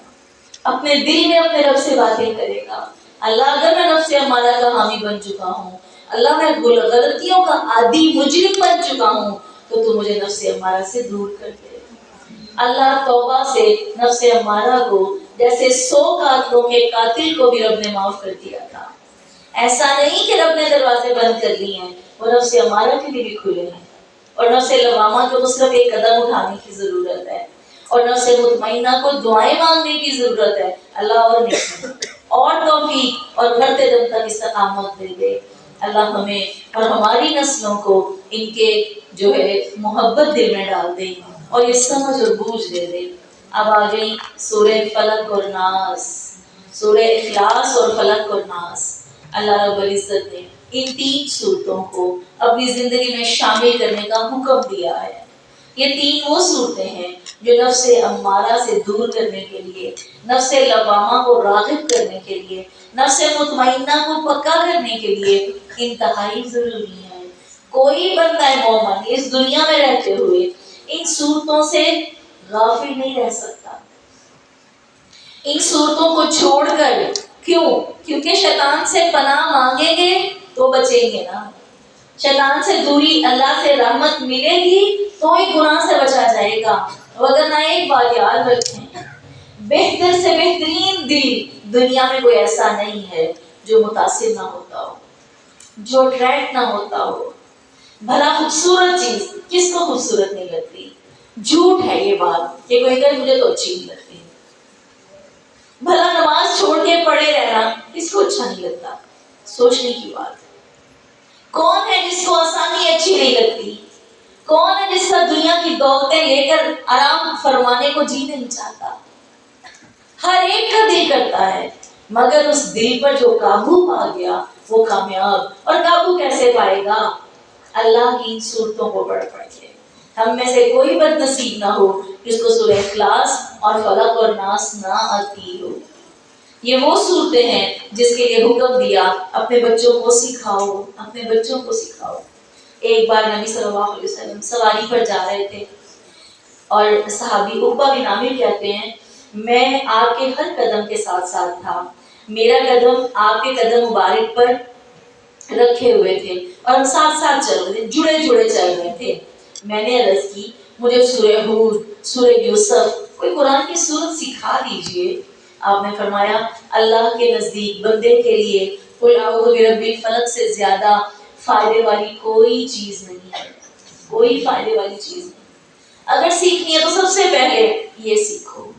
اپنے دل میں اپنے رب سے باتیں کرے گا. اللہ اگر میں نفس امارہ کا حامی بن چکا ہوں, اللہ میں غلطیوں کا عادی مجرم بن چکا ہوں, تو تو مجھے نفس امارہ سے دور کر دے. اللہ توبہ سے نفس امارہ کو, جیسے 100 قاتلوں کے قاتل کو بھی رب نے معاف کر دیا تھا. ایسا نہیں کہ رب نے دروازے بند کر لیے ہیں, وہ نفس امارہ کے لیے بھی کھلے ہیں. اور نفس لوامہ کو صرف ایک قدم اٹھانے کی ضرورت ہے, اور نفس مطمئنہ کو دعائیں مانگنے کی ضرورت ہے. اللہ اور نعمت اور توفیق اور مرتے دم تک استقامت دے دے. اللہ ہمیں اور ہماری نسلوں کو ان کے جو ہے محبت دل میں ڈال دے, اور یہ سمجھ اور بوجھ دے دے. اب آ گئی سورہ فلق اور ناس, سورہ اخلاص اور فلق اور ناس. اللہ رب العزت نے ان 3 صورتوں کو اپنی زندگی میں شامل کرنے کا حکم دیا ہے۔ یہ 3 وہ صورتیں ہیں جو نفس امارہ سے دور کرنے کے لیے، نفس لوامہ کو راغب کرنے کے لیے، نفس مطمئنہ کو پکا کرنے کے لیے انتہائی ضروری ہے۔ کوئی بندہ مومن اس دنیا میں رہتے ہوئے ان صورتوں سے غافل نہیں رہ سکتا، ان صورتوں کو چھوڑ کر۔ کیوں؟ کیونکہ شیطان سے پناہ مانگیں گے تو بچیں گے نا، شیطان سے دوری، اللہ سے رحمت ملے گی تو ہی گناہ سے بچا جائے گا۔ وگرنہ ایک بات یاد رکھیں، بہتر سے بہترین دل دنیا میں کوئی ایسا نہیں ہے جو متاثر نہ ہوتا ہو، جو اٹریکٹ نہ ہوتا ہو۔ بھلا خوبصورت چیز کس کو خوبصورت نہیں لگتی؟ جھوٹ ہے یہ بات کہ کوئی کہ مجھے تو اچھی نہیں لگتی۔ بھلا نماز چھوڑ کے پڑے رہنا کس کو اچھا نہیں لگتا؟ سوچنے کی بات ہے۔ کون ہے جس کو آسانی اچھی نہیں لگتی؟ کون ہے جس کا دنیا کی دولتیں لے کر آرام فرمانے کو جی نہیں چاہتا؟ ہر ایک کا دل کرتا ہے، مگر اس دل پر جو قابو پا گیا وہ کامیاب۔ اور قابو کیسے پائے گا؟ اللہ کی صورتوں کو پڑھ کے۔ ہم میں سے کوئی بد نصیب نہ ہو جس کو سورہ اخلاص اور فلق اور ناس نہ آتی ہو۔ یہ وہ صورتیں ہیں جس کے لیے حکم دیا اپنے بچوں کو سکھاؤ، اپنے بچوں کو سکھاؤ۔ ایک بار نبی صلی اللہ علیہ وسلم سواری پر جا رہے تھے اور صحابی عقبہ بن عامر کہتے ہیں، میں آپ کے ہر قدم کے ساتھ ساتھ تھا، میرا قدم آپ کے قدم مبارک پر رکھے ہوئے تھے اور ہم ساتھ ساتھ چل رہے، جڑے جڑے چل رہے تھے۔ میں نے عرض کی مجھے سورہ ہود، سورہ یوسف، کوئی قرآن کی سورت سکھا دیجئے۔ آپ نے فرمایا اللہ کے نزدیک بندے کے لیے قل اعوذ برب الفلق سے زیادہ فائدے والی کوئی چیز نہیں ہے، کوئی فائدے والی چیز نہیں۔ اگر سیکھنی ہے تو سب سے پہلے یہ سیکھو،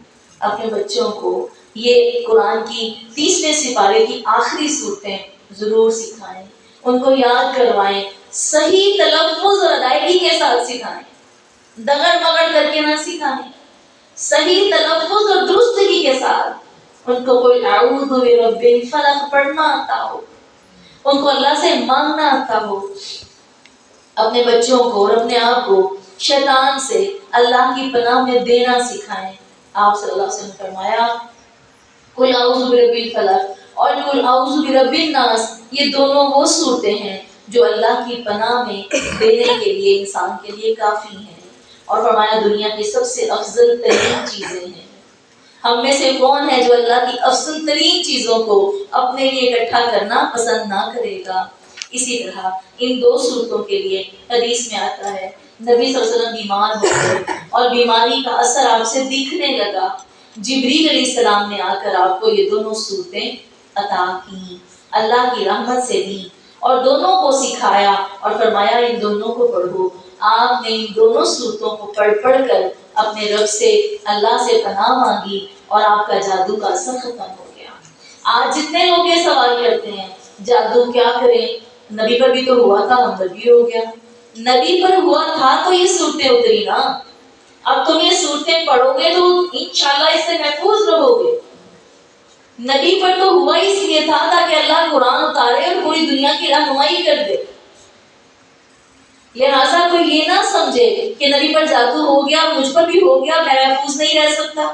اپنے بچوں کو یہ قرآن کی 30ویں سپارے کی آخری صورتیں ضرور سکھائیں، ان کو یاد کروائیں، صحیح تلفظ اور ادائیگی کے ساتھ سکھائیں، دغڑ مگڑ کر کے نہ سکھائیں، صحیح تلفظ اور درستگی کے ساتھ۔ ان کو کوئی اعوذ برب الفلق پڑھنا آتا ہو، ان کو اللہ سے مانگنا آتا ہو۔ اپنے بچوں کو اور اپنے آپ کو شیطان سے اللہ کی پناہ میں دینا سکھائیں۔ آپ صلی اللہ علیہ وسلم نے فرمایا قل اعوذ برب الفلق اور قل اعوذ برب الناس، یہ دونوں وہ صورتیں ہیں جو اللہ کی پناہ میں دینے کے لیے انسان کے لیے کافی ہیں، اور فرمایا دنیا کی سب سے افضل ترین چیزیں ہیں۔ ہم میں سے کون ہے جو اللہ کی افضل ترین چیزوں کو اپنے لیے اکٹھا کرنا پسند نہ کرے گا؟ اسی طرح ان 2 صورتوں کے لیے حدیث میں آتا ہے نبی صلی اللہ علیہ وسلم بیمار ہو گئے اور بیماری کا اثر آپ سے دکھنے لگا، جبریل علیہ السلام نے آ کر آپ کو یہ دونوں صورتیں عطا کی، اللہ کی رحمت سے دی اور دونوں کو سکھایا اور فرمایا ان دونوں کو پڑھو۔ آپ نے ان دونوں صورتوں کو پڑھ کر اپنے رب سے، اللہ سے پناہ مانگی اور آپ کا جادو کا اثر ختم ہو گیا۔ آج جتنے لوگ یہ سوال کرتے ہیں جادو کیا کریں، نبی پر بھی تو ہوا تھا، ہم پر بھی ہو گیا۔ نبی پر ہوا تھا تو یہ صورتیں اتری نا، اب تم یہ صورتیں پڑھو گے تو انشاءاللہ اس سے محفوظ رہو گے۔ نبی پر تو ہوا اس لیے تھا تاکہ اللہ قرآن اتارے اور پوری دنیا کی رہنمائی کر دے، لہٰذا کوئی یہ نہ سمجھے کہ نبی پر جادو ہو گیا، مجھ پر بھی ہو گیا، میں محفوظ نہیں رہ سکتا،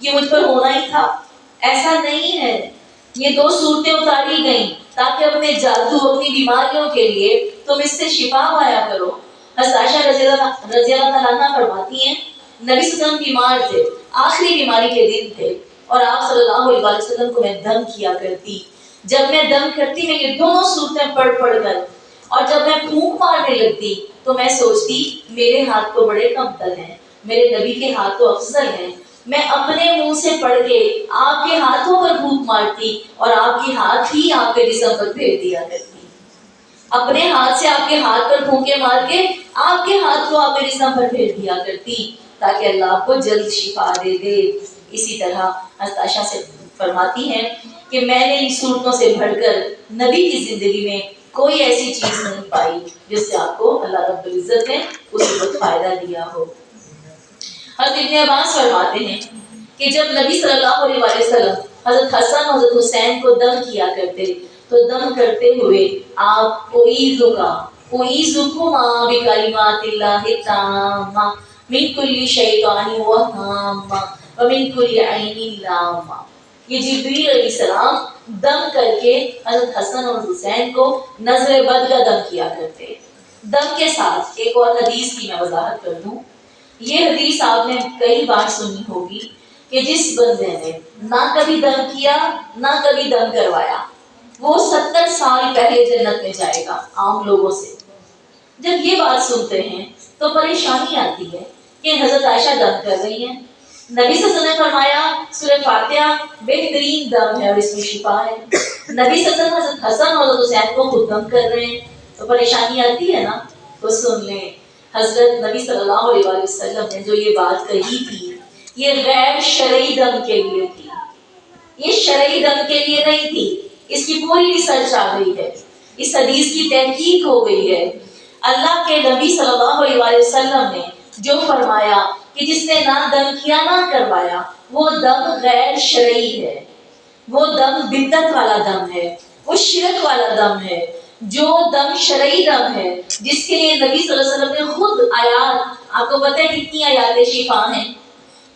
یہ مجھ پر ہونا ہی تھا۔ ایسا نہیں ہے، یہ 2 صورتیں اتاری گئیں تاکہ اپنے جادو، اپنی بیماریوں کے لیے تم اس سے شفا پایا کرو۔ حضرت عائشہ رضی اللہ تعالیٰ عنہ فرماتی ہیں نبی صلی اللہ علیہ وسلم بیمار تھے، آخری بیماری کے دن تھے اور آپ صلی اللہ علیہ وسلم کو میں دم کیا کرتی، جب میں دم کرتی میں یہ دونوں صورتیں پڑھ کر، اور جب میں پھونک مارنے لگتی تو میں سوچتی میرے ہاتھ تو بڑے کمتر ہیں، میرے نبی کے ہاتھ تو افضل ہیں، میں اپنے منہ سے پڑھ کے آپ کے ہاتھوں پر پھونک مارتی اور آپ کے ہاتھ ہی آپ کے جسم پر پھیر دیا کرتی، اپنے ہاتھ سے آپ کے ہاتھ پر پھونکے مار کے آپ کے ہاتھ کو آپ کے جسم پر پھیر دیا کرتی تاکہ اللہ آپ کو جلد شفا دے دے۔ اسی طرح حضرت عائشہ سے فرماتی ہیں کہ میں نے ان صورتوں سے بڑھ کر نبی کی زندگی میں کوئی ایسی چیز نہیں پائی جس سے آپ کو اللہ رب العزت نے اسی وقت فائدہ دیا ہو۔ حضرت ابن عباس فرماتے ہیں کہ جب نبی صلی اللہ علیہ وسلم حضرت حسن اور حضرت حسین کو دم کیا کرتے تو دم کرتے ہوئے آپ اعیذکما بکلمات اللہ التامہ من کل شیطان وہامہ ومن کل عین لامہ. یہ جبریل علیہ السلام دم کر کے حضرت حسن اور حسین کو نظر بد کا دم کیا کرتے. دم کے ساتھ ایک اور حدیث کی میں وضاحت کر دوں. یہ حدیث آپ نے کئی بار سنی ہوگی کہ جس بندے نے نہ کبھی دم کیا نہ کبھی دم کروایا وہ 70 سال پہلے جنت میں جائے گا عام لوگوں سے. جب یہ بات سنتے ہیں تو پریشانی آتی ہے کہ حضرت عائشہ دم کر رہی ہیں. نبی صلی اللہ علیہ وسلم نے فرمایا سورہ فاتحہ بہترین دم ہے اور اس میں شفا ہے. نبی صلی اللہ علیہ وسلم حضرت حسن اور حضرت حسین کو خود دم کر رہے ہیں تو پریشانی آتی ہے نا. تو سن لیں حضرت نبی صلی اللہ علیہ وسلم نے جو یہ بات کہی تھی یہ غیر شرعی دم کے لیے تھی. یہ شرعی دم کے لیے نہیں تھی. اس کی پوری ریسرچ آ گئی ہے, اس حدیث کی تحقیق ہو گئی ہے. اللہ کے نبی صلی اللہ علیہ وسلم نے جو فرمایا کہ جس نے نہ دم کیا نہ کروایا وہ دم غیر شرعی ہے, وہ دم بدعت والا دم ہے, وہ شرک والا دم ہے. جو دم شرعی دم ہے جس کے لیے نبی صلی اللہ علیہ وسلم نے خود آیات, آپ کو پتہ ہے کتنی آیات شفا ہیں,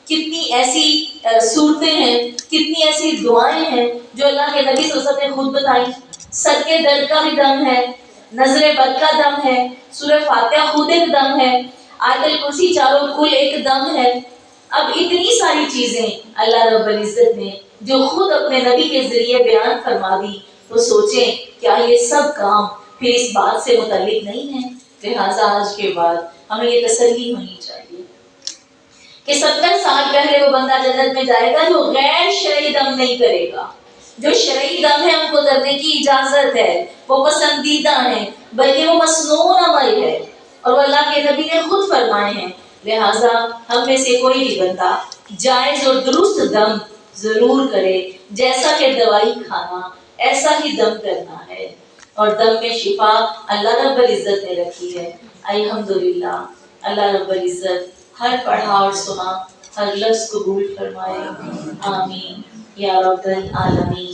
کتنی ایسی صورتیں ہیں, کتنی ایسی دعائیں ہیں جو اللہ کے نبی صلی اللہ علیہ وسلم نے خود بتائی. سر کے درد کا بھی دم ہے, نظر بد کا دم ہے, سورہ فاتحہ خود ایک دم ہے, آیت الکرسی چاروں کل ایک دم ہے. اب اتنی ساری چیزیں اللہ رب العزت نے جو خود اپنے نبی کے ذریعے بیان فرما دی تو سوچیں کیا یہ سب کام پھر اس بات سے متعلق نہیں ہے. لہٰذا آج کے بعد ہمیں یہ تسلی ہونی چاہیے کہ 70 سال پہلے وہ بندہ جنت میں جائے گا جو غیر شرعی دم نہیں کرے گا. جو شرعی دم ہے ان کو کرنے کی اجازت ہے, وہ پسندیدہ ہے, بلکہ وہ مسنون عمل ہے اور وہ اللہ کے نبی نے خود فرمائے ہیں. لہٰذا ہم میں سے کوئی بھی بندہ جائز اور درست دم ضرور کرے. جیسا کہ دوائی کھانا ایسا ہی دم کرنا ہے, اور دم میں شفا اللہ رب العزت نے رکھی ہے. الحمدللہ اللہ رب العزت ہر پڑھا اور سنا ہر لفظ قبول فرمائے. آمین یا رب العالمین.